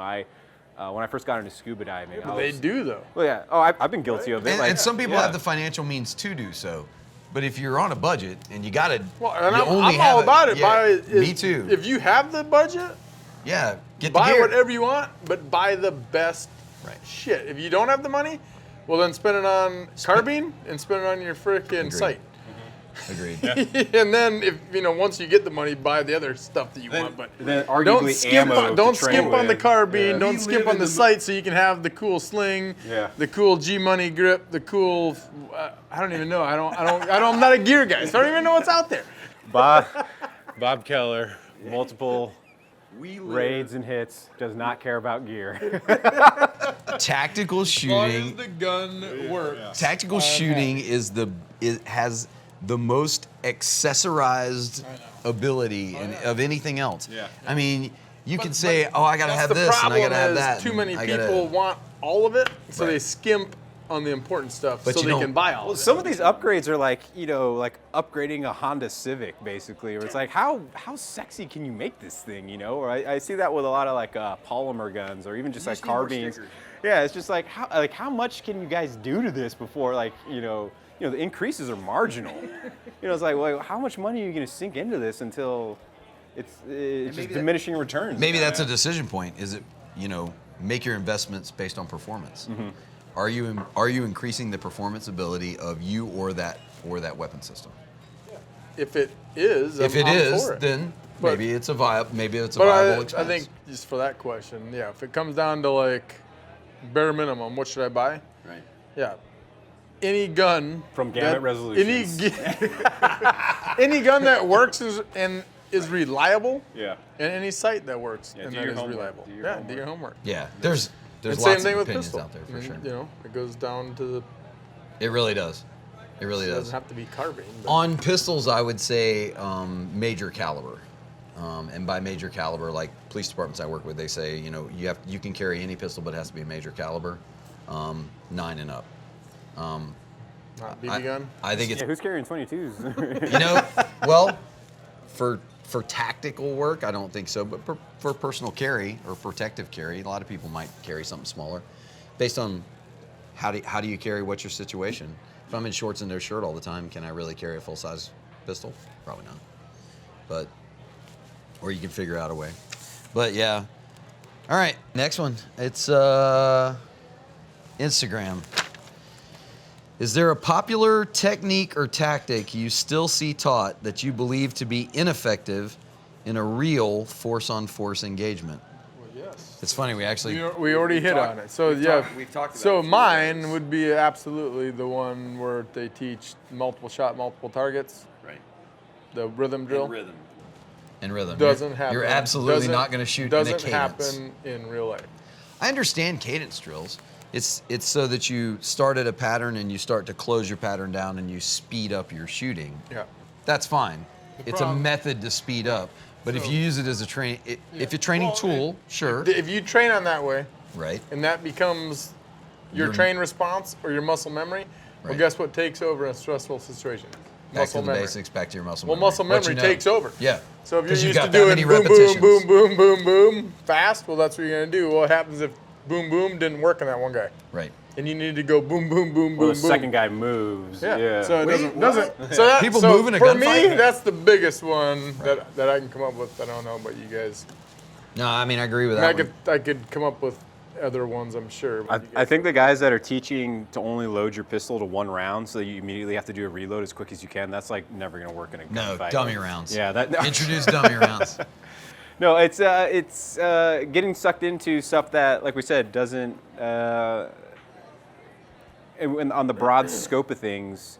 when I first got into scuba diving, I They was, do though. well, yeah. Oh, I've been guilty of it. And, like, and some people yeah. have the financial means to do so. But if you're on a budget and you got to, Well, and you I'm only all have about it. Yeah, Buy me too. If you have the budget, Yeah, get the buy gear. whatever you want, but buy the best Right. shit. If you don't have the money, Well, then spend it on carbine and spend it on your frickin' sight. Agreed. And then, if once you get the money, buy the other stuff that you want. But Then arguably don't skimp, ammo don't to train skimp on the with. carbine. Yeah. Don't skimp on the sight, so you can have the cool sling, Yeah. the cool G-Money grip, the cool. I don't even know. I'm not a gear guy, so I don't even know what's out there. Bob Keller, multiple raids and hits, does not care about gear. Tactical As long as shooting. the gun works. Tactical shooting has the most accessorized ability of anything else. Yeah. I mean, you can say, "Oh, I gotta That's have the this, and I problem gotta have is that." Too and many I people gotta- want all of it, so Right. they skimp on the important stuff, But so you they don't- can buy all Well, of it. some of these upgrades are like, like upgrading a Honda Civic, basically. Where it's like, how sexy can you make this thing, Or I see that with a lot of like polymer guns, or even just like just need more carbines. stickers. Yeah, it's just like how much can you guys do to this before the increases are marginal. It's like, well, how much money are you going to sink into this until it's just maybe diminishing returns? Maybe that's a decision point. Is it, make your investments based on performance? Are you increasing the performance ability of you or that weapon system? If it is, If it I'm is, for it. then But- maybe it's a viable But expense. I think just for that question, yeah, if it comes down to like bare minimum, what should I buy? Right. Yeah, any gun From Gamut Resolutions. Any gun that works and is reliable, Yeah. and any sight that works Yeah, and do that your is homework. reliable. Do your Yeah, homework. do your homework. Yeah, there's And lots same of thing with opinions pistol. out there for I mean, sure. It goes down to the. It really does. It really It does. doesn't have to be carbine. But On pistols, I would say major caliber, and by major caliber, like police departments I work with, they say you can carry any pistol, but it has to be a major caliber, 9 and up. not BB gun. I think it's Yeah, who's carrying 22s? well, for tactical work, I don't think so, but for personal carry or protective carry, a lot of people might carry something smaller, based on how do you carry, what's your situation. If I'm in shorts and no shirt all the time, can I really carry a full size pistol? Probably not. Or you can figure out a way. But yeah. All right, next one. It's Instagram. Is there a popular technique or tactic you still see taught that you believe to be ineffective in a real force-on-force engagement? Well, yes. It's funny, we actually... We already hit on it. So we've talked about So a few mine ways. would be absolutely the one where they teach multiple shot, multiple targets. Right. The rhythm drill. And rhythm. In rhythm. Doesn't happen. You're absolutely Doesn't- not going to shoot in a cadence. Doesn't happen in real life. I understand cadence drills. It's so that you start at a pattern and you start to close your pattern down and you speed up your shooting. Yeah. That's fine. It's a problem- method to speed up. But if So- you use it as a training, if you're training tool, sure, If you train on that way, right? and that becomes your Your- train response or your muscle memory, well, Right. guess what takes over in a stressful situation? Back Muscle to the memory. basics, back to your muscle Well, memory. muscle What you memory know. takes over. Yeah. So if you're 'Cause you've used to got that doing many boom, boom, repetitions. boom, boom, boom, boom, fast, well, that's what you're gonna do. What happens if boom, boom didn't work on that one guy, Right. and you need to go boom, boom, boom, Well, boom, the boom. second guy moves. Yeah. So it Wait, doesn't. So that, People so move in a for gunfight? me, that's the biggest one that I can come up with. I don't know about you guys. No, I mean I agree with I, that. mean, I could come up with other ones, I'm sure. but you I guys- think the guys that are teaching to only load your pistol to 1 round so that you immediately have to do a reload as quick as you can, that's like never going to work in a No, gunfight. dummy rounds. Yeah, that Introduce dummy rounds. No, it's getting sucked into stuff that, like we said, doesn't on the broad scope of things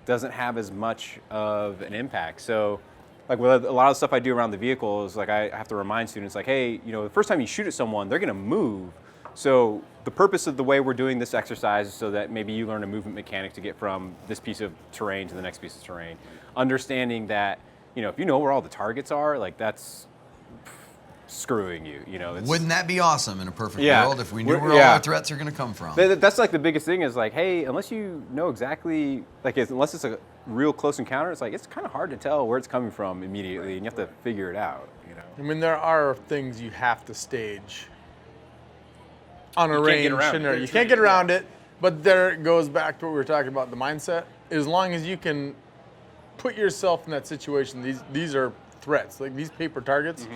doesn't have as much of an impact. So, like with a lot of the stuff I do around the vehicle is like I have to remind students like, hey, the first time you shoot at someone, they're going to move. So the purpose of the way we're doing this exercise is so that maybe you learn a movement mechanic to get from this piece of terrain to the next piece of terrain. Understanding that, if you know where all the targets are, like that's screwing you. It's, Wouldn't that be awesome in a perfect Yeah. world if we knew We're- where all yeah. our threats are going to come from? That's like the biggest thing is like, hey, unless you know exactly, unless it's a real close encounter, it's like it's kind of hard to tell where it's coming from immediately, and you have to figure it out. I mean, there are things you have to stage on a You can't range get around it. scenario. You can't get around it, but there it goes back to what we were talking about, the mindset. As long as you can put yourself in that situation, these are threats. Like these paper targets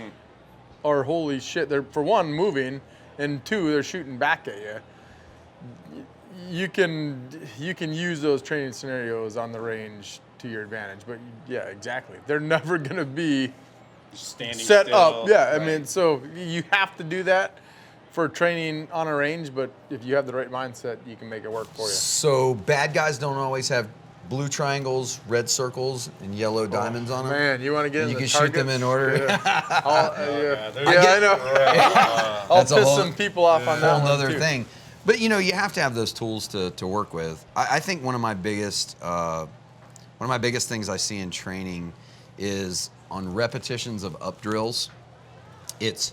are holy shit. They're, for one, moving, and two, they're shooting back at you. you can use those training scenarios on the range to your advantage, but yeah, exactly. They're never going to be Standing set still, up. Yeah, I right. mean, so you have to do that for training on a range, but if you have the right mindset, you can make it work for you. So bad guys don't always have blue triangles, red circles, and yellow diamonds on them. Man, you want to get in You the can shoot them in order. Yeah, there's- I know. I'll That's a piss whole- some people off on that Whole one other too. thing. But you know, you have to have those tools to work with. I think one of my biggest things I see in training is on repetitions of up drills. It's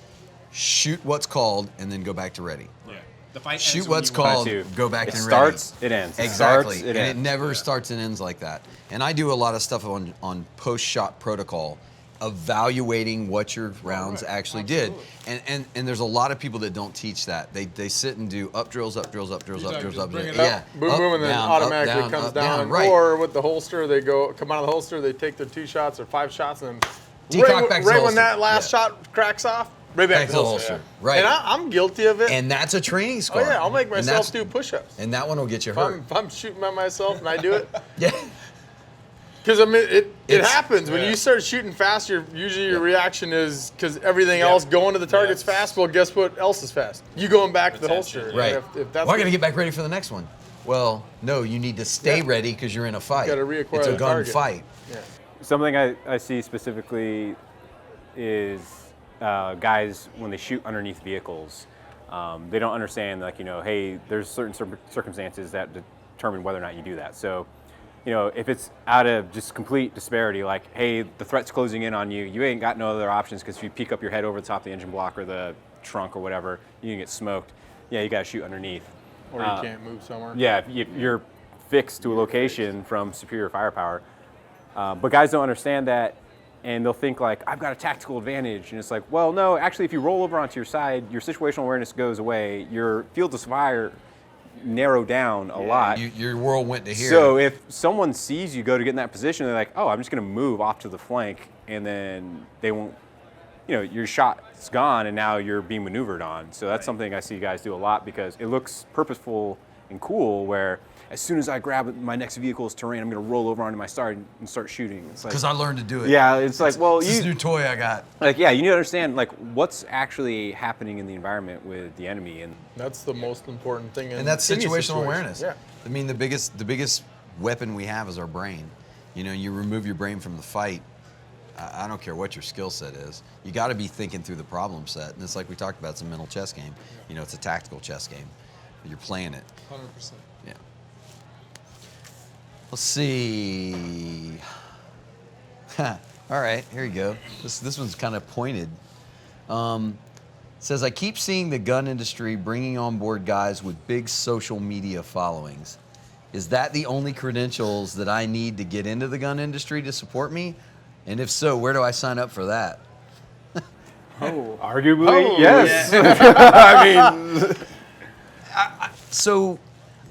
shoot what's called and then go back to ready. Yeah. The fight Shoot ends when what's you want called, to. go back It and starts, ready. it ends. It Exactly, starts, it and ends. it never starts and ends like that. And I do a lot of stuff on post-shot protocol, evaluating what your rounds actually did. And there's a lot of people that don't teach that. They sit and do up drills, up drills, up drills, up drills, up Bring drills. it up, Yeah, boom, up, boom, and then down, automatically up, comes up, down. Right. Or with the holster, they come out of the holster, they take their 2 shots or 5 shots, and Decock back to the right when holster. that last Yeah. shot cracks off, right back to the holster. holster. Right. And I'm guilty of it. And that's a training oh score. yeah, I'll make And myself that's- do push-ups. And that one will get you If hurt. I'm shooting by myself and I do it, Yeah. because I mean it It's- happens when yeah. you start shooting fast. Usually your reaction is because everything else going to the target's Yes. fast. Well, guess what else is fast? You going back to the Attention. holster. Right. And if that's Well, I what- got to get back ready for the next one. Well, no, you need to stay Yeah. ready because you're in a fight. gotta reacquire it's a the gun target. fight. Yeah. Something I see specifically is guys when they shoot underneath vehicles, they don't understand, like, you know, hey, there's certain circumstances that determine whether or not you do that. So, you know, if it's out of just complete disparity, like, hey, the threat's closing in on you, you ain't got no other options because if you peek up your head over the top of the engine block or the trunk or whatever, you can get smoked. Yeah, you got to shoot underneath. Or you can't move somewhere. Yeah, if you're fixed to a location from superior firepower. But guys don't understand that, and they'll think like, I've got a tactical advantage. And it's like, well, no, actually, if you roll over onto your side, your situational awareness goes away. Your field of fire narrow down a lot. Your world went to here. So if someone sees you go to get in that position, they're like, oh, I'm just going to move off to the flank, and then they won't, you know, your shot's gone, and now you're being maneuvered on. So that's something I see guys do a lot because it looks purposeful and cool, where as soon as I grab my next vehicle's terrain, I'm going to roll over onto my star and start shooting. It's like, because I learned to do it. yeah, it's like, well, This is a you, new toy I got. like, yeah, you need to understand, like, what's actually happening in the environment with the enemy. And That's the most important thing. And that's any situational situation. awareness. Yeah. I mean, the biggest weapon we have is our brain. You know, you remove your brain from the fight. I don't care what your skill set is. You got to be thinking through the problem set. And it's like we talked about, it's a mental chess game. You know, it's a tactical chess game. You're playing it. 100%. Yeah. Let's see. All right, here you go. This one's kind of pointed. Says, I keep seeing the gun industry bringing on board guys with big social media followings. Is that the only credentials that I need to get into the gun industry to support me? And if so, where do I sign up for that? arguably, yes. I mean, So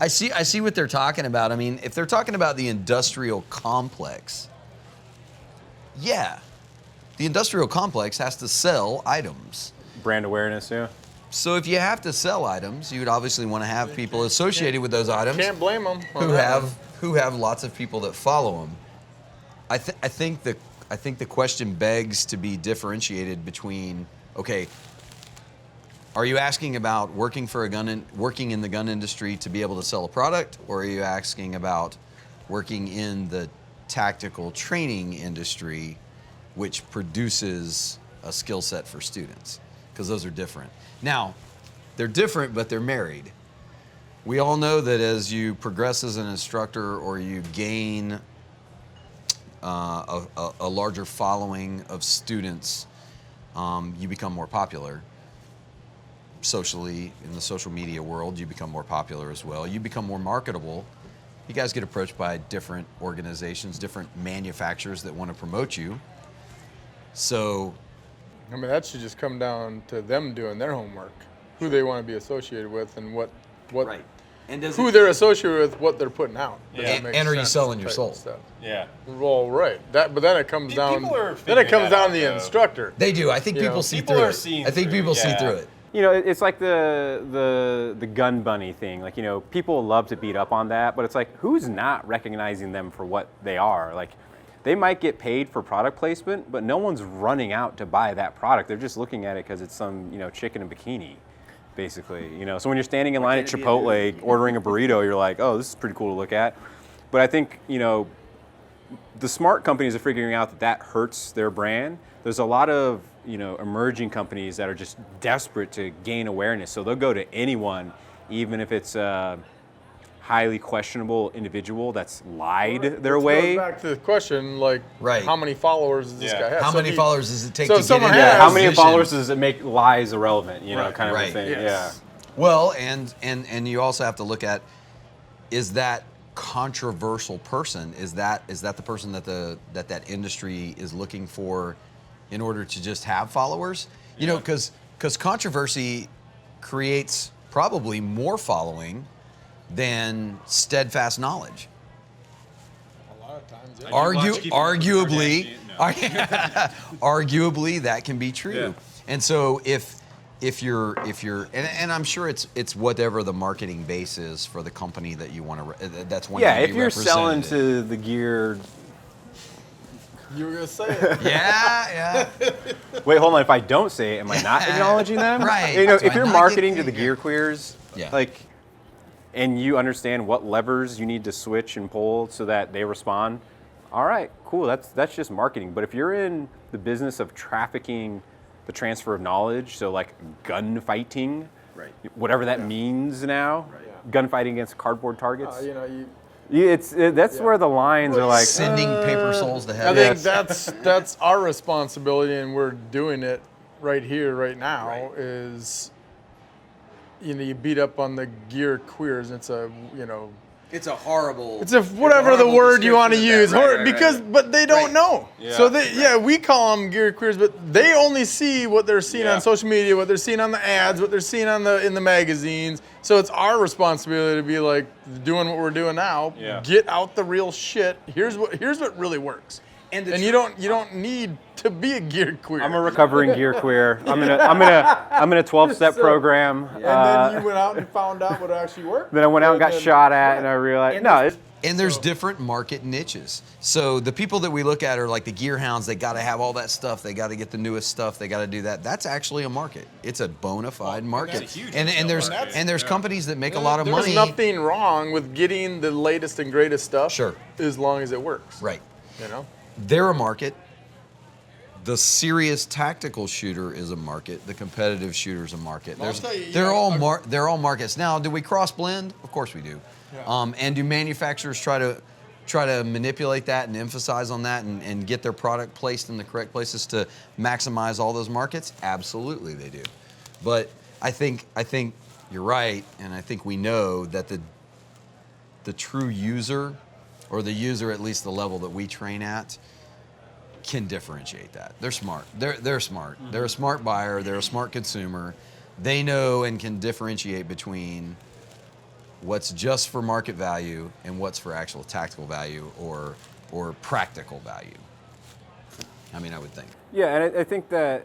I see what they're talking about. I mean, if they're talking about the industrial complex, yeah, the industrial complex has to sell items. brand awareness, yeah. So if you have to sell items, you would obviously want to have people associated with those items Can't blame them. who have lots of people that follow them. I think the question begs to be differentiated between, okay, are you asking about working in the gun industry to be able to sell a product, or are you asking about working in the tactical training industry, which produces a skill set for students? Because those are different. Now, they're different, but they're married. We all know that as you progress as an instructor or you gain a larger following of students, you become more popular. Socially, in the social media world, you become more popular as well. You become more marketable. You guys get approached by different organizations, different manufacturers that want to promote you. So, I mean, that should just come down to them doing their homework, who they want to be associated with, and what right. And does who they're associated with, what they're putting out. Does Yeah. that make And are you sense selling your type soul? of stuff. Yeah. Well, right. But then it comes down. People are Then it figuring comes that down out, to the though. instructor. They do. I think You people know, see people through are it. seeing I think through it, people see yeah. through it. You know, it's like the gun bunny thing. Like, you know, people love to beat up on that, but it's like, who's not recognizing them for what they are? Like, they might get paid for product placement, but no one's running out to buy that product. They're just looking at it because it's some, you know, chick in a bikini, basically. You know, so when you're standing in line at Chipotle ordering a burrito, you're like, oh, this is pretty cool to look at. But I think, you know, the smart companies are figuring out that that hurts their brand. There's a lot of, you know, emerging companies that are just desperate to gain awareness. So they'll go to anyone, even if it's a highly questionable individual that's lied their way. Goes back to the question, like, Right. how many followers does this guy have? How So many he- followers does it take so to get someone into has- that How many position? followers does it make lies irrelevant? You know, Right. kind of Right. a thing. Yes. Well, and you also have to look at, is that controversial person, is that the person that that industry is looking for in order to just have followers? You know, because controversy creates probably more following than steadfast knowledge. A lot of times, yeah. Arguably, No. arguably that can be true. Yeah. And so if you're and I'm sure it's whatever the marketing base is for the company that you want to that's one. Yeah, if you're selling to the gear. You were gonna say it. yeah. Wait, hold on. If I don't say it, am I not acknowledging them? Right. You know, So if I'm you're not marketing getting to the gear queers, Yeah. like, and you understand what levers you need to switch and pull so that they respond, all right, cool. That's just marketing. But if you're in the business of trafficking the transfer of knowledge, so like gunfighting, Right. whatever that means now, gunfighting against cardboard targets. You know, you. That's where the lines are like Sending paper souls to I heaven. think that's our responsibility, and we're doing it right here, right now. Right. Is, you know, you beat up on the gear queers. It's a, you know, It's a horrible. it's a whatever the horrible word you want to description use, of that. Right, because right. but they don't Right. know. Yeah. So we call them gear queers, but they only see what they're seeing Yeah. on social media, what they're seeing on the ads, what they're seeing on in the magazines. So it's our responsibility to be like doing what we're doing now. Yeah. Get out the real shit. Here's what really works. And And you don't need to be a gear queer. I'm a recovering gear queer. I'm in a 12-step program. and then you went out and found out what actually worked. Then I went out and got shot at, and I realized And there's different market niches. So the people that we look at are like the gear hounds. They got to have all that stuff. They got to get the newest stuff. They got to do that. That's actually a market. It's a bona fide market. that's a huge And retail there's market. and there's companies that make a lot of There's money. nothing wrong with getting the latest and greatest stuff. Sure. As long as it works. Right. You know. They're a market. The serious tactical shooter is a market. The competitive shooter is a market. I'll tell you, They're all markets. Now, do we cross blend? Of course we do. Yeah. And do manufacturers try to manipulate that and emphasize on that and get their product placed in the correct places to maximize all those markets? Absolutely, they do. But I think you're right, and I think we know that the true user, or the user at least the level that we train at, can differentiate that. They're smart. They're smart. They're a smart buyer. They're a smart consumer. They know and can differentiate between what's just for market value and what's for actual tactical value or practical value. I mean, I would think. Yeah, and I think that,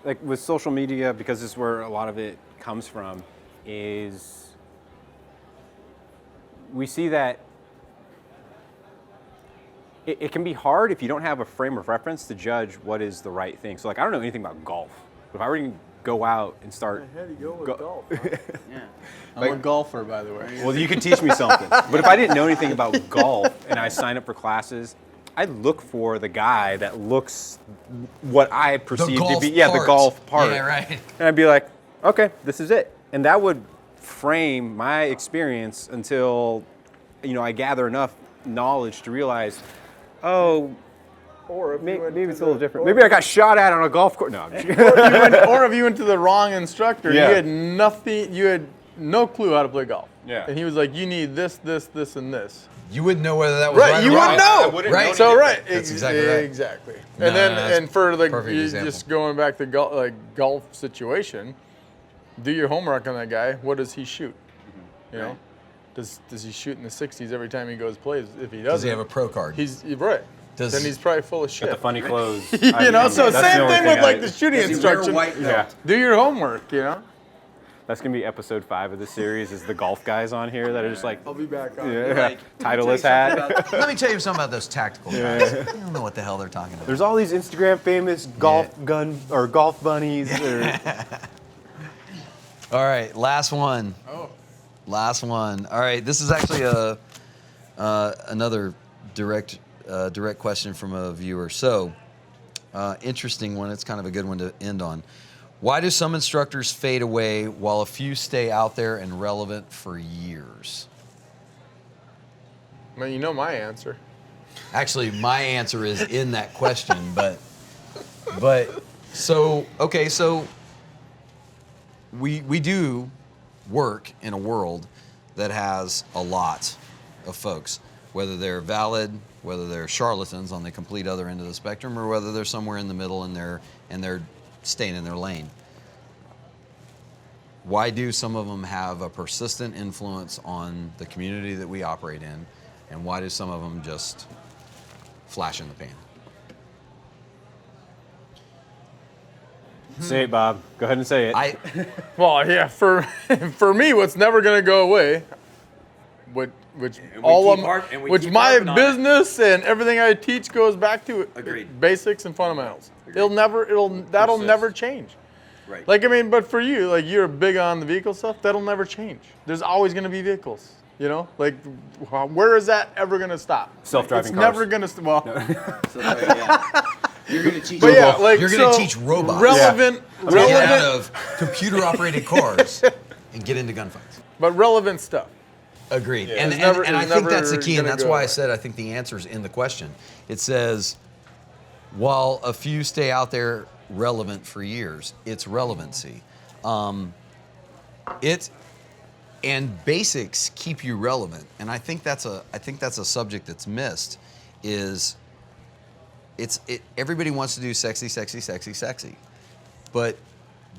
like with social media, because this is where a lot of it comes from, is we see that it can be hard if you don't have a frame of reference to judge what is the right thing. So like, I don't know anything about golf. But if I were to go out and start, How do you go with golf? Huh? Yeah. I'm a golfer, by the way. well, you could teach me something. But if I didn't know anything about golf and I signed up for classes, I'd look for the guy that looks what I perceive to be, the golf part. Yeah, right. And I'd be like, okay, this is it. And that would frame my experience until, I gather enough knowledge to realize, oh, Or if maybe it's a little different. Maybe I got shot at on a golf course. No, I'm just or if you went to the wrong instructor, Yeah. you had nothing. You had no clue how to play golf. Yeah. And he was like, "You need this, this, this, and this." You wouldn't know whether that was Right, right you or wrong. wouldn't know. I wouldn't Right. know So anything. right, That's exactly right. Exactly. No, And then that's and for the perfect example. just going back to golf situation, do your homework on that guy. What does he shoot? You know, does he shoot in the 60s every time he goes plays? If he doesn't, Does he have a pro card? He's right. Does then he's probably full of Got shit. the funny clothes. So that's the same only thing with I- like the shooting Does he wear a instruction. white belt? Do your homework, That's gonna be episode 5 of the series. Is the golf guys on here that are just like I'll be back on. Titleist hat. Let me tell you something about those tactical guys. They don't know what the hell they're talking about. There's all these Instagram famous golf bunnies. Or, All right, last one. Oh. Last one. All right, this is actually another direct question from a viewer. So, interesting one. It's kind of a good one to end on. Why do some instructors fade away while a few stay out there and relevant for years? I mean, you know my answer. Actually, my answer is in that question, but so we do work in a world that has a lot of folks, whether they're valid, whether they're charlatans on the complete other end of the spectrum, or whether they're somewhere in the middle and they're staying in their lane. Why do some of them have a persistent influence on the community that we operate in, and why do some of them just flash in the pan? say it, Bob. Go ahead and say it. Well, yeah, for me, what's never gonna go away, which my business and everything I teach goes back to Agreed. basics and fundamentals. Agreed. That'll never change. Right. Like, I mean, but for you, like, you're big on the vehicle stuff, that'll never change. There's always gonna be vehicles, like, where is that ever gonna stop? Self-driving It's cars. never gonna, well, So, yeah. You're going to teach but yeah, like, You're gonna so teach robots relevant, to get out relevant, of computer-operated cars and get into gunfights. but relevant stuff. Agreed. It's And I think that's the key, and that's why I said I think the answer's in the question. It says, while a few stay out there relevant for years, it's relevancy. And basics keep you relevant, and I think that's a subject that's missed. Everybody wants to do sexy, but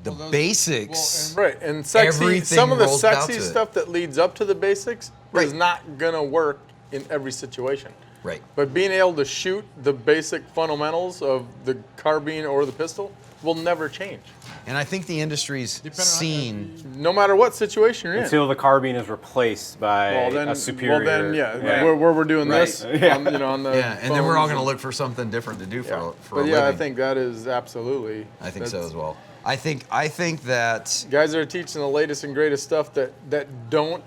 the basics. Right, and sexy. Everything Some of the rolls out sexy to it. stuff that leads up to the basics Right. is not gonna work in every situation. Right. But being able to shoot the basic fundamentals of the carbine or the pistol will never change, And I think the industry's seen. no matter what situation you're in. Until the carbine is replaced by a superior. Well, then, Where we're doing this, Right. on, on the. Yeah, and then we're all phones going to look for something different to do for a But yeah, I living. think that is absolutely. I think so as well. I think that Guys that are teaching the latest and greatest stuff that don't.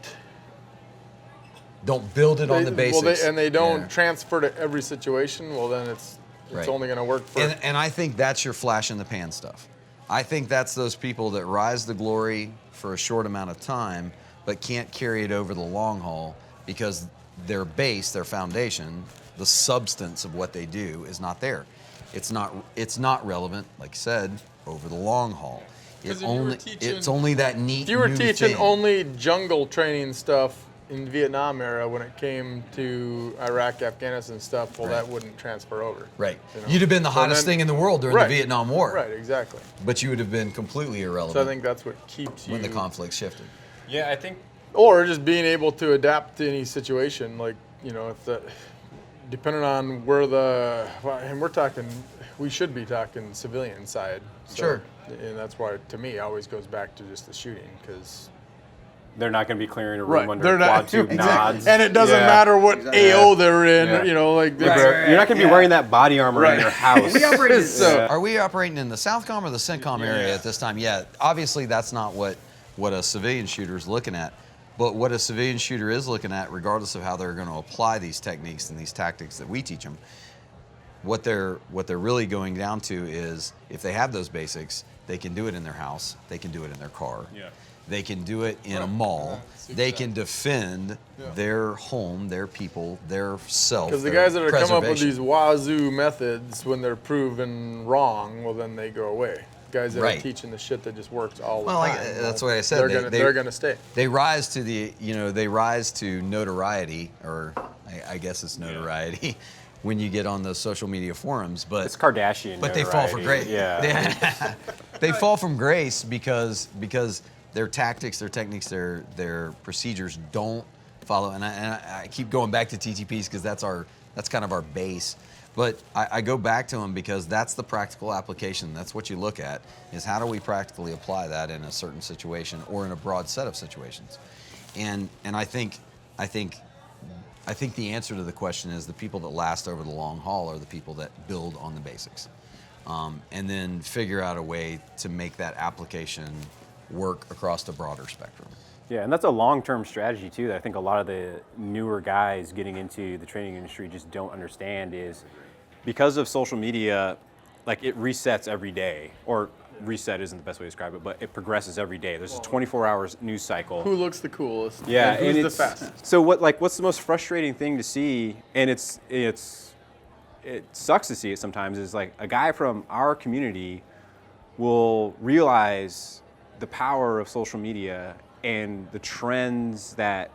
don't build it on the basics. They don't Yeah. transfer to every situation. Well, then it's Right. only going to work for. And I think that's your flash in the pan stuff. I think that's those people that rise to glory for a short amount of time, but can't carry it over the long haul because their base, their foundation, the substance of what they do is not there. It's not relevant, like I said, over the long haul. 'Cause if you were teaching- It's only that neat. If you were new teaching thing. only jungle training stuff in the Vietnam era when it came to Iraq, Afghanistan stuff, well, Right. that wouldn't transfer over. Right. you know? You'd have been the So hottest then- thing in the world during Right. the Vietnam War. Right, exactly. But you would have been completely irrelevant So I think that's what keeps you. when the conflict shifted. Yeah, I think Or just being able to adapt to any situation, like, if the, depending on where and we should be talking civilian side. So, Sure. And that's why, to me, it always goes back to just the shooting, because. They're not going to be clearing a room under they're quad not, tube nods. and it doesn't Yeah. matter what Exactly. AO they're in, Yeah. it's- You're not going to be wearing that body armor in your house. We operate in So- Are we operating in the Southcom or the CENTCOM area at this time? Yeah, obviously that's not what a civilian shooter is looking at. But what a civilian shooter is looking at, regardless of how they're going to apply these techniques and these tactics that we teach them, what they're really going down to is if they have those basics, they can do it in their house, they can do it in their car. Yeah. They can do it in a mall. They can defend their home, their people, their self. Because the their guys that are come up with preservation. these wazoo methods, when they're proven wrong, well, then they go away. Guys that Right. are teaching the shit that just works all the Well, time. that's what I said. They're gonna stay. They rise to they rise to notoriety, or I guess it's notoriety, when you get on those social media forums. But It's Kardashian. But they fall for notoriety. grace. Yeah. They fall from grace because their tactics, their techniques, their procedures don't follow. And I keep going back to TTPs because that's That's kind of our base. But I go back to them because that's the practical application. That's what you look at, is how do we practically apply that in a certain situation or in a broad set of situations. And I think the answer to the question is the people that last over the long haul are the people that build on the basics. And then figure out a way to make that application work across the broader spectrum. Yeah, and that's a long-term strategy too that I think a lot of the newer guys getting into the training industry just don't understand is because of social media, like it resets every day, or reset isn't the best way to describe it, but it progresses every day. There's a 24 hours news cycle. Who looks the coolest? Yeah, and who's and the fastest? So what's the most frustrating thing to see, and it sucks to see it sometimes, is like a guy from our community will realize the power of social media and the trends that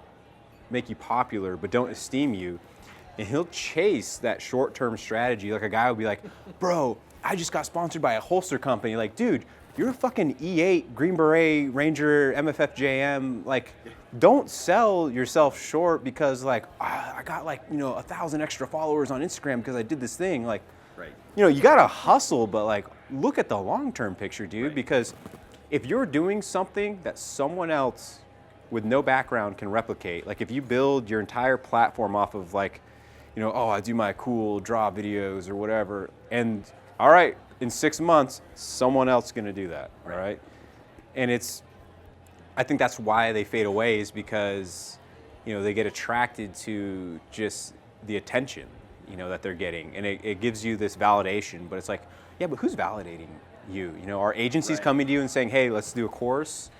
make you popular but don't esteem you, and he'll chase that short-term strategy. Like a guy will be like, bro, I just got sponsored by a holster company. Like, dude, you're a fucking E8 Green Beret Ranger MFFJM. Like, don't sell yourself short because like, I got like, 1,000 extra followers on Instagram because I did this thing. Like, Right. you gotta hustle, but like, look at the long-term picture, dude, Right. because if you're doing something that someone else with no background can replicate, like if you build your entire platform off of like, I do my cool draw videos or whatever, and all right, in 6 months, someone else is gonna do that, all right? And I think that's why they fade away, is because, they get attracted to just the attention, that they're getting. And it gives you this validation, but it's like, yeah, but who's validating you? Are agencies Right. coming to you and saying, hey, let's do a course?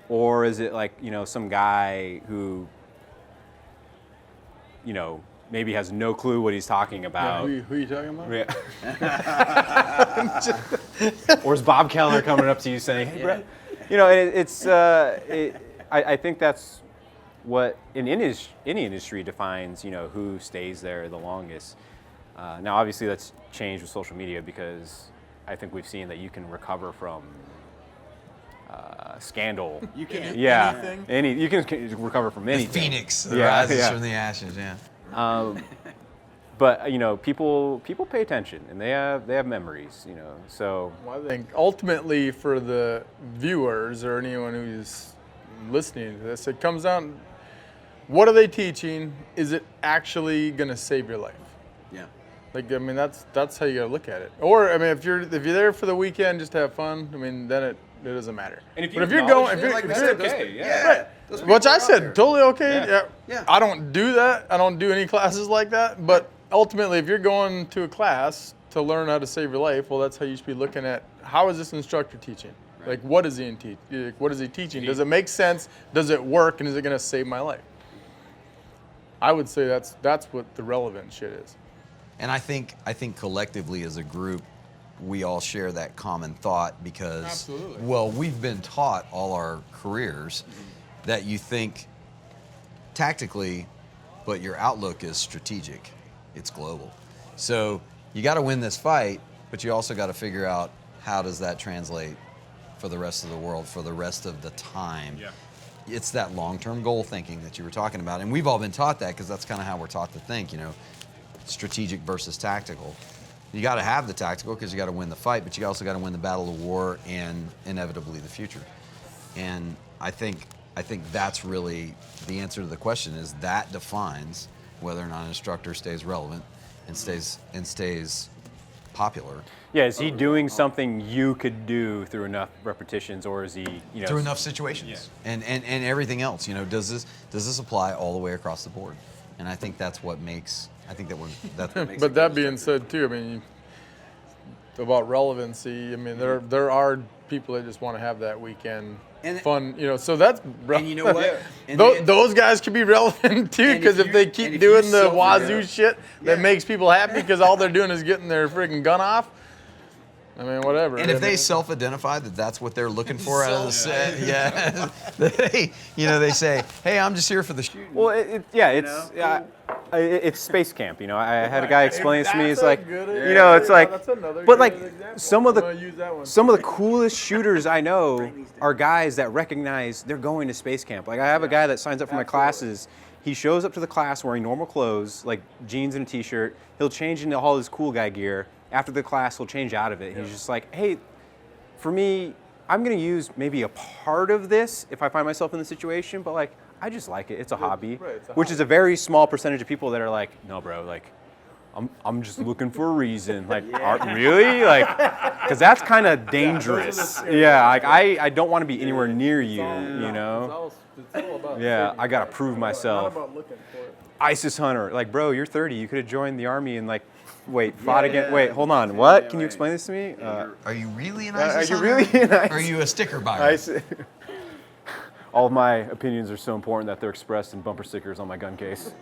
Or is it like, some guy who, maybe has no clue what he's talking Yeah, about? who are you talking about? Yeah. Or is Bob Keller coming up to you saying, hey, Brett? I think that's what in any industry defines, who stays there the longest. Now, obviously, that's changed with social media because I think we've seen that you can recover from scandal. You can. Yeah, Anything? you can recover from The anything. phoenix that Yeah, rises yeah. from the ashes, yeah. But people pay attention and they have memories, So Well, I think ultimately for the viewers or anyone who's listening to this, it comes down, what are they teaching? Is it actually going to save your life? Yeah. Like, I mean, that's how you got to look at it. Or, I mean, if you're there for the weekend just to have fun, I mean, then it doesn't matter. And if but if you're going, if Like we you're said, those okay, pe- yeah. Right. Those which people I are out said, there. totally okay. Yeah. Yeah. I don't do that. I don't do any classes like that. But ultimately, if you're going to a class to learn how to save your life, well, that's how you should be looking at, how is this instructor teaching? Right. Like, what is he what is he teaching? Does it make sense? Does it work? And is it going to save my life? I would say that's what the relevant shit is. And I think collectively as a group, we all share that common thought because, Absolutely. well, we've been taught all our careers that you think tactically, but your outlook is strategic. It's global. So you got to win this fight, but you also got to figure out how does that translate for the rest of the world, for the rest of the time. Yeah. It's that long-term goal thinking that you were talking about. And we've all been taught that because that's kind of how we're taught to think, strategic versus tactical. You got to have the tactical because you got to win the fight, but you also got to win the battle of war and inevitably the future. And I think that's really the answer to the question, is that defines whether or not an instructor stays relevant and stays popular. Yeah, is he doing something you could do through enough repetitions, or is he, Through enough situations and everything else, does this apply all the way across the board? And I think that's what makes that's what makes But that being said, too, I mean, about relevancy, I mean, there are people that just want to have that weekend And- fun, so that's And you know what? And those guys could be relevant too, And because if if they you- keep and if doing you the suffer, wazoo yeah. shit that Yeah. makes people happy because all they're doing is getting their freaking gun off, I mean, whatever. And if they self-identify that that's what they're looking for out of the set, they say, "Hey, I'm just here for the shooting." Well, it's space camp. I had a guy explain it to me. He's like, it's like, that's another but good like example. some of I'm gonna use that one. some of the coolest shooters I know are guys that recognize they're going to space camp. Like I have a guy that signs up for my classes, He shows up to the class wearing normal clothes, like jeans and a t-shirt. He'll change into all his cool guy gear. After the class, he'll change out of it. He's just like, hey, for me, I'm gonna use maybe a part of this if I find myself in the situation, but like, I just like it. It's a hobby, right, it's a which hobby. is a very small percentage of people that are like, no, bro, like, I'm just looking for a reason. Like, really? Like, because that's kind of dangerous. Yeah, like I don't want to be anywhere near you, you know? It's all about Yeah, saving I gotta yourself. prove It's myself. not about looking for it. ISIS hunter. Like, bro, you're 30. You could have joined the army and like, fought against. Wait, hold on. What? Can you explain this to me? Are you really an are ISIS you hunter? really an ISIS? Are you a sticker buyer? ISIS. All of my opinions are so important that they're expressed in bumper stickers on my gun case.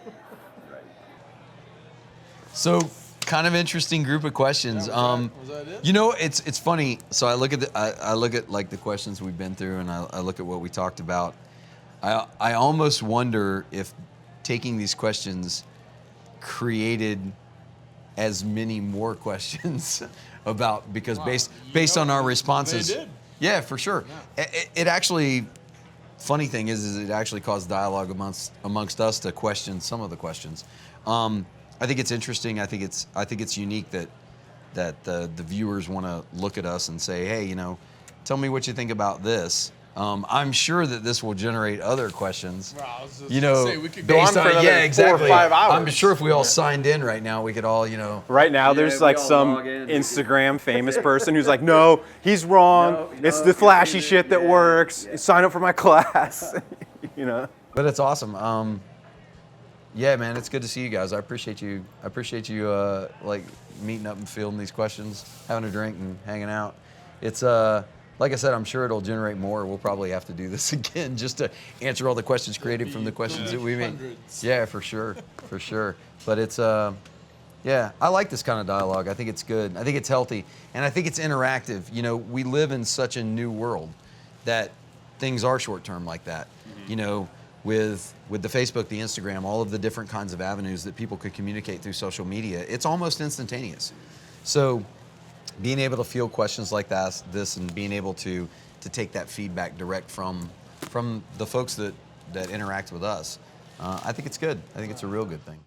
So, kind of interesting group of questions. Was that it? You know, it's funny. So I look at I look at like the questions we've been through, and I look at what we talked about. I almost wonder if taking these questions created as many more questions about because based on our responses. they did. Yeah, for sure. It actually. Funny thing is it actually caused dialogue amongst us to question some of the questions. I think it's interesting. I think it's unique that the viewers want to look at us and say, hey, you know, tell me what you think about this. I'm sure that this will generate other questions. Well, I was just You know, gonna say, we could go on based for another yeah, 4 exactly. or 5 hours. I'm sure if we all signed in right now, we could all, you know. Right now, Yeah, there's we like all some log in. Instagram famous person who's like, no, he's wrong. No, it's no, the flashy confusing. shit that Yeah, works. yeah. Sign up for my class. You know. But it's awesome. Yeah, man, it's good to see you guys. I appreciate you. Like meeting up and fielding these questions, having a drink and hanging out. It's like I said, I'm sure it'll generate more. We'll probably have to do this again just to answer all the questions created from the questions that we made. hundreds. Yeah, for sure, for sure. But it's yeah, I like this kind of dialogue. I think it's good. I think it's healthy, and I think it's interactive. You know, we live in such a new world that things are short term like that. You know, with the Facebook, the Instagram, all of the different kinds of avenues that people could communicate through social media, it's almost instantaneous. So being able to field questions like this and being able to take that feedback direct from the folks that interact with us, I think it's good. I think it's a real good thing.